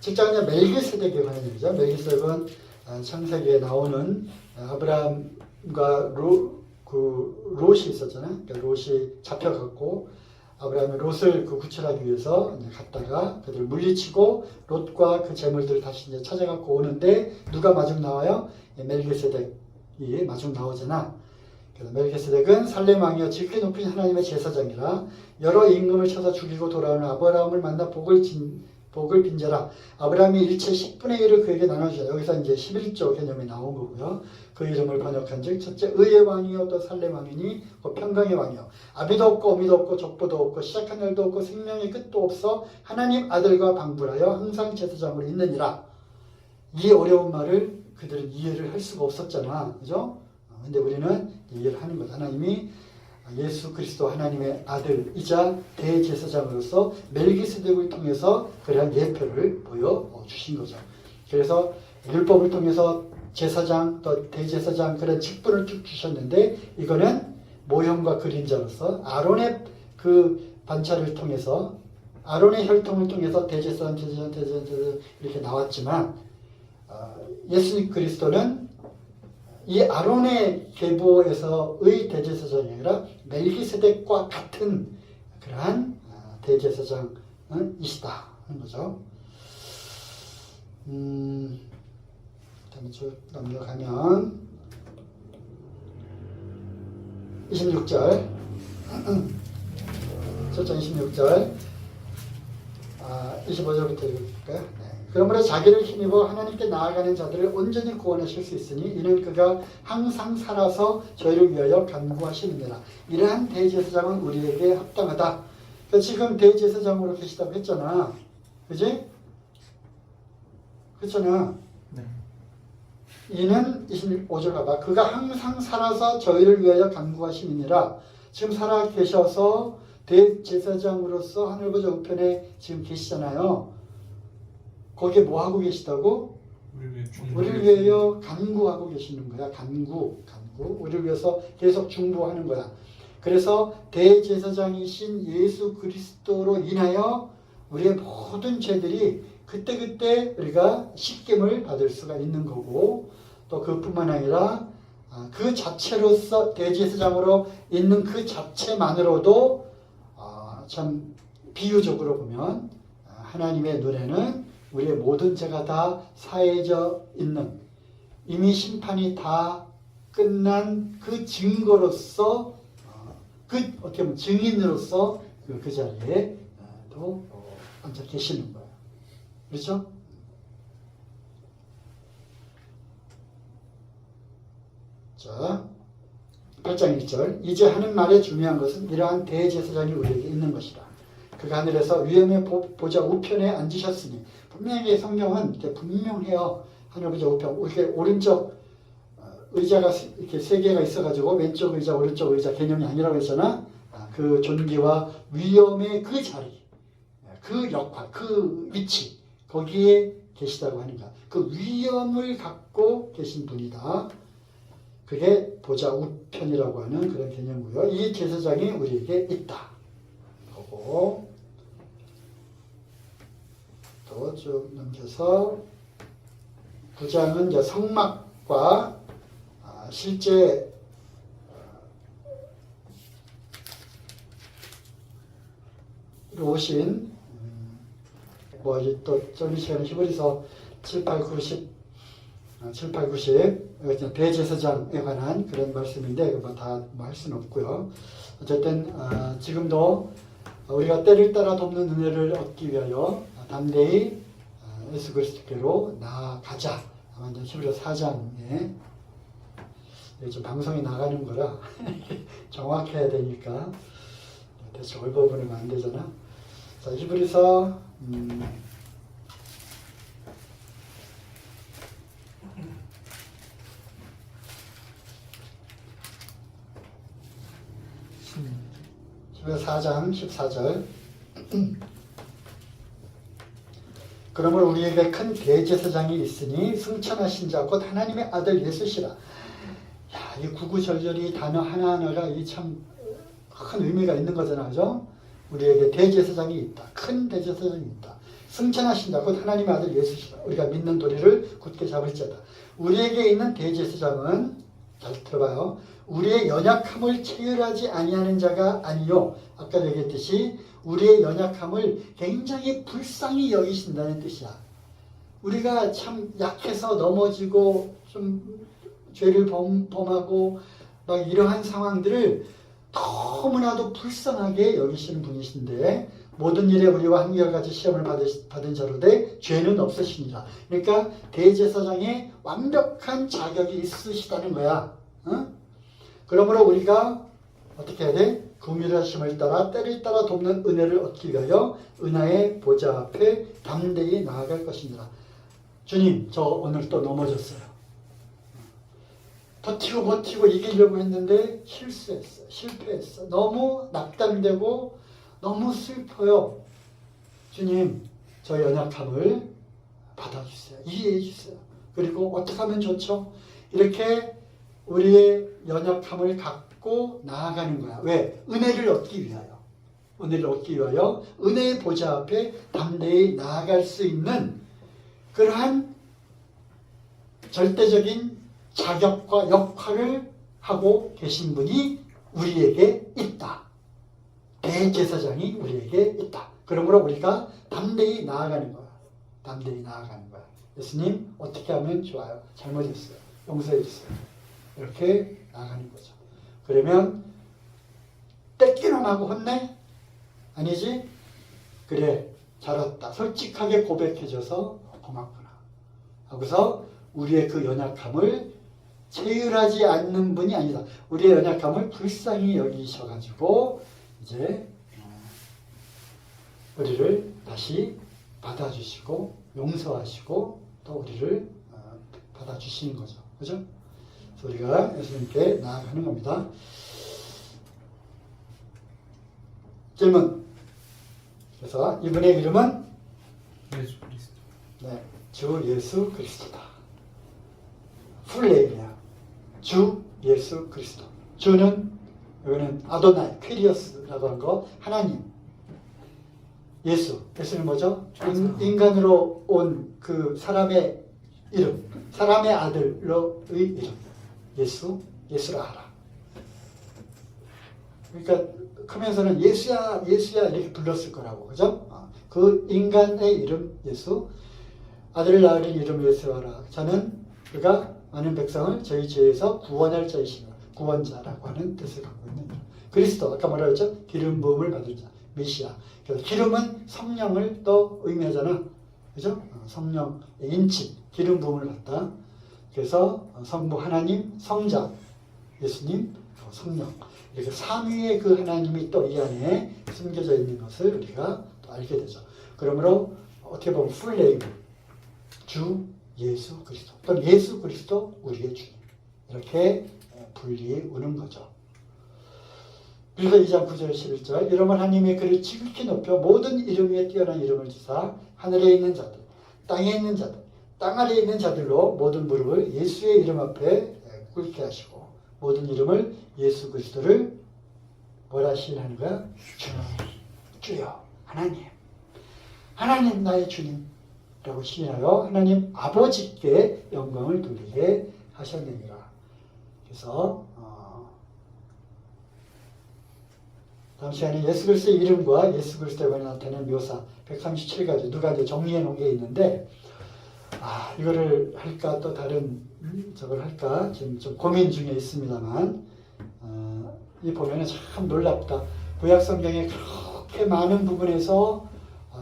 7장은 멜기세덱에 관한 얘기죠. 멜기세덱은 창세기에 나오는 아브라함과 롯이 있었잖아요. 그러니까 롯이 잡혀갔고 아브라함이 롯을 구출하기 위해서 갔다가 그들을 물리치고 롯과 그 재물들을 다시 이제 찾아갖고 오는데 누가 마중 나와요? 멜기세덱이 마중 나오잖아. 그래서 멜기세덱은 살렘 왕이여 지극히 높은 하나님의 제사장이라 여러 임금을 쳐서 죽이고 돌아오는 아브라함을 만나 복을 빈자라. 아브라함이 일체 10분의 1을 그에게 나눠주자. 여기서 이제 11조 개념이 나온 거고요. 그 이름을 번역한즉 첫째 의의 왕이요 또 살렘 왕이니 곧 평강의 왕이요 아비도 없고 어미도 없고 족보도 없고 시작한 날도 없고 생명의 끝도 없어 하나님 아들과 방불하여 항상 제사장으로 있느니라. 이 어려운 말을 그들은 이해를 할 수가 없었잖아. 그죠? 근데 우리는 이해를 하는 거죠. 하나님이 예수 그리스도 하나님의 아들이자 대제사장으로서 멜기세덱을 통해서 그러한 예표를 보여주신 거죠. 그래서 율법을 통해서 제사장 또 대제사장 그런 직분을 쭉 주셨는데 이거는 모형과 그림자로서 아론의 그 반차를 통해서 아론의 혈통을 통해서 대제사장 이렇게 나왔지만 예수 그리스도는 이 아론의 계보에서의 대제사장이 아니라 멜기세덱과 같은 그러한 대제사장이시다 하는 거죠. 다음에 쭉 넘겨가면 26절 7장 26절 25절부터 읽을까요? 그러므로 자기를 힘입어 하나님께 나아가는 자들을 온전히 구원하실 수 있으니 이는 그가 항상 살아서 저희를 위하여 간구하시느니라. 이러한 대제사장은 우리에게 합당하다. 그러니까 지금 대제사장으로 계시다고 했잖아. 그지? 그렇잖아.
네.
이는 25절 봐봐. 그가 항상 살아서 저희를 위하여 간구하시느니라. 지금 살아 계셔서 대제사장으로서 하늘보좌 우편에 지금 계시잖아요. 거기에 뭐 하고 계시다고? 우리를 위하여 간구하고 계시는 거야. 간구. 우리를 위해서 계속 중보하는 거야. 그래서 대제사장이신 예수 그리스도로 인하여 우리의 모든 죄들이 그때그때 우리가 씻김을 받을 수가 있는 거고 또 그뿐만 아니라 그 자체로서 대제사장으로 있는 그 자체만으로도 참 비유적으로 보면 하나님의 눈에는 우리의 모든 죄가 다 사해져 있는 이미 심판이 다 끝난 그 증거로서 그 어떻게 보면 증인으로서 그 자리에 또 앉아 계시는 거예요. 그렇죠? 자, 8장 1절 이제 하는 말에 중요한 것은 이러한 대제사장이 우리에게 있는 것이다. 그가 하늘에서 위엄의 보좌 우편에 앉으셨으니 분명히 성경은 이렇게 분명해요. 하늘 보좌 우편 이렇게 오른쪽 의자가 이렇게 세 개가 있어가지고 왼쪽 의자 오른쪽 의자 개념이 아니라고 했잖아. 그 존귀와 위엄의 그 자리, 그 역할, 그 위치 거기에 계시다고 하니까 그 위엄을 갖고 계신 분이다. 그게 보좌 우편이라고 하는 그런 개념이고요. 이 제사장이 우리에게 있다. 거고 또 쭉 넘겨서 9장은 이제 성막과 실제 오신 또 시간에 히브리서 7, 8, 90 대제사장에 관한 그런 말씀인데 뭐 다 할 수는 없고요. 어쨌든 지금도 우리가 때를 따라 돕는 은혜를 얻기 위하여 담대히 예수 그리스도께로 나아가자. 아마 이제 히브리서 4장에 좀 방송이 나가는 거라 정확해야 되니까 대충 얼버무리면 안 되잖아. 자, 히브리서 4장 14절 그러므로 우리에게 큰 대제사장이 있으니 승천하신 자 곧 하나님의 아들 예수시라. 야, 이 구구절절이 단어 하나하나가 이 참 큰 의미가 있는 거잖아. 그죠? 우리에게 대제사장이 있다. 큰 대제사장이 있다. 승천하신 자 곧 하나님의 아들 예수시라. 우리가 믿는 도리를 굳게 잡을 자다. 우리에게 있는 대제사장은 잘 들어봐요. 우리의 연약함을 체휼하지 아니하는 자가 아니요. 아까 얘기했듯이 우리의 연약함을 굉장히 불쌍히 여기신다는 뜻이야. 우리가 참 약해서 넘어지고 좀 죄를 범하고 막 이러한 상황들을 너무나도 불쌍하게 여기시는 분이신데 모든 일에 우리와 한결같이 시험을 받은 자로되 죄는 없으시니라. 그러니까 대제사장의 완벽한 자격이 있으시다는 거야. 그러므로 우리가 어떻게 해야 돼? 긍휼하심을 따라 때를 따라 돕는 은혜를 얻기 위하여 은하의 보좌 앞에 담대히 나아갈 것이니라. 주님, 저 오늘 또 넘어졌어요. 버티고 이기려고 했는데 실수했어. 실패했어. 너무 낙담되고 너무 슬퍼요. 주님, 저 연약함을 받아주세요. 이해해 주세요. 그리고 어떻게 하면 좋죠? 이렇게 우리의 연약함을 갖고 나아가는 거야. 왜? 은혜를 얻기 위하여. 은혜를 얻기 위하여 은혜의 보좌 앞에 담대히 나아갈 수 있는 그러한 절대적인 자격과 역할을 하고 계신 분이 우리에게 있다. 대제사장이 우리에게 있다. 그러므로 우리가 담대히 나아가는 거야. 담대히 나아가는 거야. 예수님, 어떻게 하면 좋아요? 잘못했어요. 용서해 주세요. 이렇게 나아가는 거죠. 그러면 떼끼놈 하고 혼내? 아니지? 그래, 잘했다. 솔직하게 고백해줘서 고맙구나. 하고서 우리의 그 연약함을 체휼하지 않는 분이 아니다. 우리의 연약함을 불쌍히 여기셔가지고 이제 우리를 다시 받아주시고 용서하시고 또 우리를 받아주시는 거죠. 그죠? 그래서 우리가 예수님께 나아가는 겁니다. 질문. 그래서 이분의 이름은
예수 그리스도.
네, 주 예수 그리스도다. 풀네임이야. 주 예수 그리스도. 주는 여기는 아도나이, 퀴리어스라고 한 거, 하나님. 예수는 뭐죠? 인간으로 온 그 사람의 이름, 사람의 아들로의 이름. 예수라 하라. 그러니까 크면서는 예수야 이렇게 불렀을 거라고, 그죠? 그 인간의 이름 예수, 아들을 낳으린 이름 예수하라. 저는 그가 많은 백성을 저희 죄에서 구원할 자이시며 구원자라고 하는 뜻을 갖고 있는 이름. 그리스도, 아까 뭐라 그랬죠? 기름 부음을 받을 자, 메시아. 그래서 기름은 성령을 또 의미하잖아. 그죠? 성령의 인치, 기름 부음을 받다. 그래서 성부 하나님, 성자, 예수님, 성령. 이렇게 삼위의 그 하나님이 또 이 안에 숨겨져 있는 것을 우리가 또 알게 되죠. 그러므로 어떻게 보면 풀네임, 주 예수 그리스도. 또는 예수 그리스도 우리의 주님. 이렇게 불리우는 거죠. 그래서 2장 9절 11절 이러면 하나님의 그를 지극히 높여 모든 이름 위에 뛰어난 이름을 주사 하늘에 있는 자들, 땅에 있는 자들, 땅 아래에 있는 자들로 모든 무릎을 예수의 이름 앞에 꿇게 하시고 모든 이름을 예수 그리스도를 뭐라 시인하는 거야? 주여 하나님 나의 주님 라고 시인하여 하나님 아버지께 영광을 돌리게 하셨느니라. 그래서 다음 시간에 예수 그리스도의 이름과 예수 그리스도에 관해 나타내는 묘사 137가지 누가 이제 정리해 놓은 게 있는데 이거를 할까 또 다른 저걸 할까 지금 좀 고민 중에 있습니다만 이 보면은 참 놀랍다. 구약 성경에 그렇게 많은 부분에서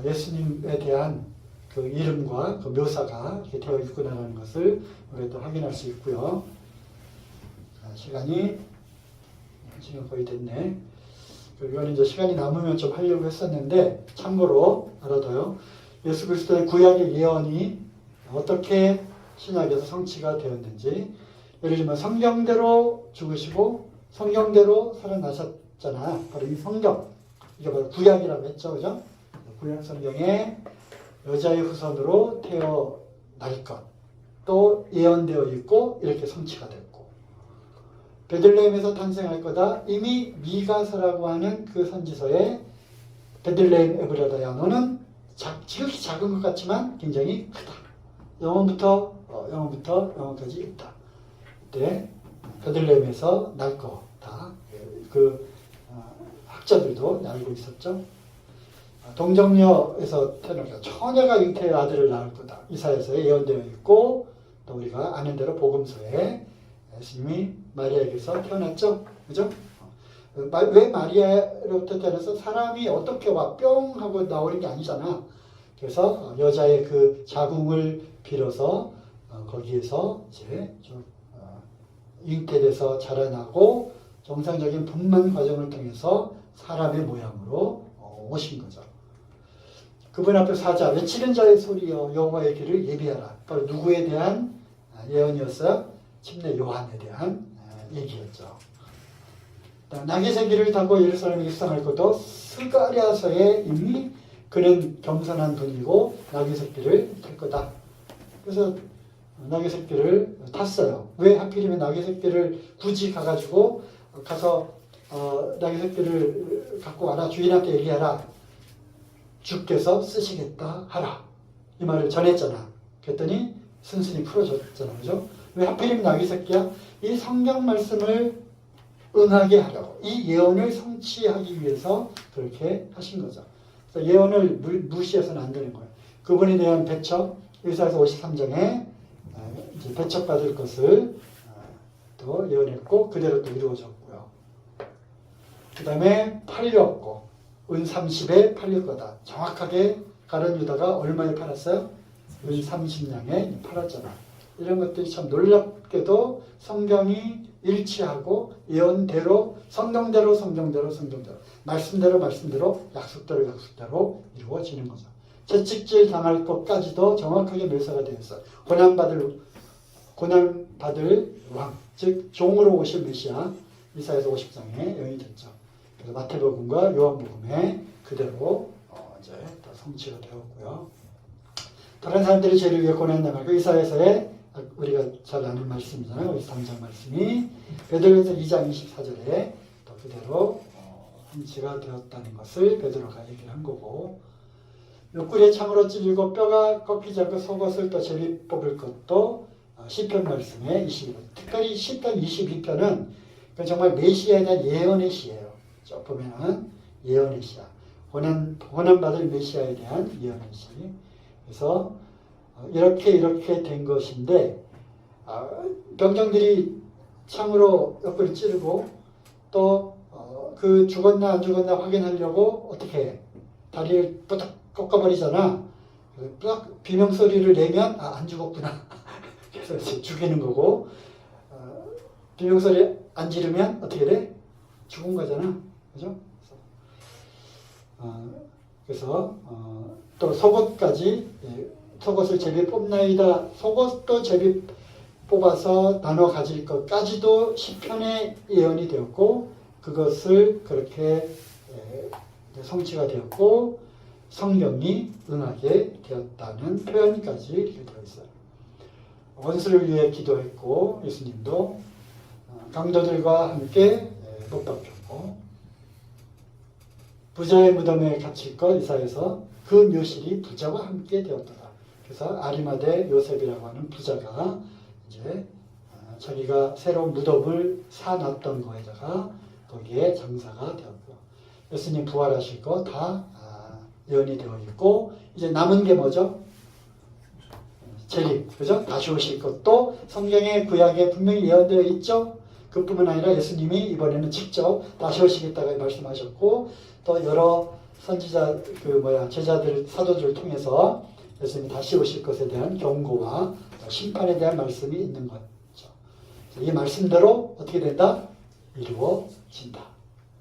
예수님에 대한 그 이름과 그 묘사가 이렇게 되어 있구나라는 것을 우리가 또 확인할 수 있고요. 시간이 지금 거의 됐네. 이건 이제 시간이 남으면 좀 하려고 했었는데 참고로 알아둬요. 예수 그리스도의 구약의 예언이 어떻게 신약에서 성취가 되었는지. 예를 들면 성경대로 죽으시고 성경대로 살아나셨잖아. 바로 이 성경. 이게 바로 구약이라고 했죠. 그죠? 구약 성경에 여자의 후손으로 태어날 것. 또 예언되어 있고 이렇게 성취가 됐고. 베들레헴에서 탄생할 거다. 이미 미가서라고 하는 그 선지서에 베들레헴 에브라다야 너는 지극히 작은 것 같지만 굉장히 크다. 영원부터 영원까지 있다. 그때 베들레헴에서 날 거다. 그 학자들도 알고 있었죠. 동정녀에서 태어날 처녀가 잉태의 아들을 낳을 거다. 이사야서에 예언되어 있고 또 우리가 아는 대로 복음서에 예수님이 마리아에게서 태어났죠. 그죠? 왜 마리아로부터 태어나서 사람이 어떻게 와 뿅 하고 나오는 게 아니잖아. 그래서 여자의 그 자궁을 빌어서 거기에서 이제 좀 잉태돼서 자라나고 정상적인 분만 과정을 통해서 사람의 모양으로 오신 거죠. 그분 앞에 사자 외치는 자의 소리여 여호와의 길을 예비하라. 바로 누구에 대한 예언이었어요? 침례 요한에 대한 얘기였죠. 낙의 새끼를 타고 예루살렘에 입성할 것도 스가랴서에 이미 그는 겸손한 분이고 낙의 새끼를 탈 거다. 그래서 낙의 새끼를 탔어요. 왜 하필이면 낙의 새끼를 굳이 가가지고 가서 낙의 새끼를 갖고 와라 주인한테 얘기하라. 주께서 쓰시겠다 하라. 이 말을 전했잖아. 그랬더니 순순히 풀어줬잖아. 그죠? 왜 하필이면 낙의 새끼야? 이 성경 말씀을 응하게 하려고 이 예언을 성취하기 위해서 그렇게 하신 거죠. 그래서 예언을 무시해서는 안 되는 거예요. 그분에 대한 배척, 이사야서 53장에 이제 배척받을 것을 또 예언했고 그대로 또 이루어졌고요. 그 다음에 팔렸고 은 30에 팔릴 거다. 정확하게 가룟 유다가 얼마에 팔았어요? 은 30냥에 팔았잖아. 이런 것들이 참 놀랍게도 성경이 일치하고 예언대로 성경대로 말씀대로 약속대로 이루어지는 거죠. 채찍질 당할 것까지도 정확하게 묘사가 되어 있어요. 고난받을 왕, 즉 종으로 오실 메시아 이사야서 50장에 예언이 됐죠. 그래서 마태복음과 요한복음에 그대로 이제 다 성취가 되었고요. 다른 사람들이 죄를 위해 고난당하고 이사야서에 우리가 잘 아는 말씀이잖아요. 53장 말씀이 베드로전서 2장 24절에 또 그대로 성취가 되었다는 것을 베드로가 얘기를 한 거고 옆구리에 창으로 찔리고 뼈가 꺾이지 않고 속옷을 또 제비 뽑을 것도 시편 말씀에 22편 특별히 시편 22편은 정말 메시아에 대한 예언의 시예요. 저 보면은 예언의 시야. 고난받을 메시아에 대한 예언의 시. 그래서 이렇게 된 것인데 병정들이 창으로 옆구리 찌르고 또 그 죽었나 안 죽었나 확인하려고 어떻게 해? 다리를 뿌딱 꺾어버리잖아. 뿌딱 비명소리를 내면 안 죽었구나. 그래서 이제 죽이는 거고 비명소리 안 지르면 어떻게 돼? 죽은 거잖아. 그죠? 그래서 또 속옷까지 속옷을 제비 뽑나이다. 속옷도 제비 뽑아서 나눠 가질 것까지도 시편의 예언이 되었고 그것을 그렇게 성취가 되었고 성경이 응하게 되었다는 표현까지 이렇게 되어 있어요. 원수를 위해 기도했고 예수님도 강도들과 함께 못 박혔고 부자의 무덤에 갇힐 것 이사야서 그 묘실이 부자와 함께 되었더라. 그래서 아리마대 요셉이라고 하는 부자가 이제 자기가 새로운 무덤을 사놨던 거에다가 거기에 장사가 되었고 예수님 부활하실 거 다 예언이 되어 있고 이제 남은 게 뭐죠? 재림, 그죠? 다시 오실 것도 성경의 구약에 분명히 예언되어 있죠. 그뿐만 아니라 예수님이 이번에는 직접 다시 오시겠다고 말씀하셨고 또 여러 선지자 제자들 사도들을 통해서 예수님이 다시 오실 것에 대한 경고와 심판에 대한 말씀이 있는 거죠. 이 말씀대로 어떻게 된다? 이루어진다.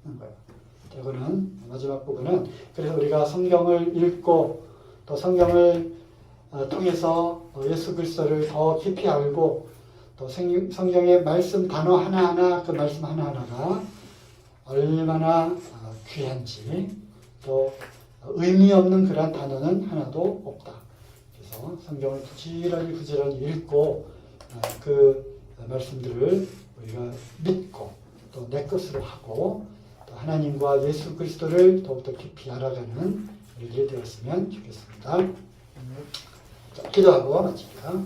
하는 거예요. 이거는 마지막 부분은 그래서 우리가 성경을 읽고 또 성경을 통해서 예수 그리스도를 더 깊이 알고 또 성경의 말씀 단어 하나하나 그 말씀 하나하나가 얼마나 귀한지 또 의미 없는 그런 단어는 하나도 없다. 그래서 성경을 부지런히 읽고 그 말씀들을 우리가 믿고 또 내 것으로 하고 또 하나님과 예수 그리스도를 더욱더 깊이 알아가는 우리들이 되었으면 좋겠습니다. 자, 기도하고 마칩니다.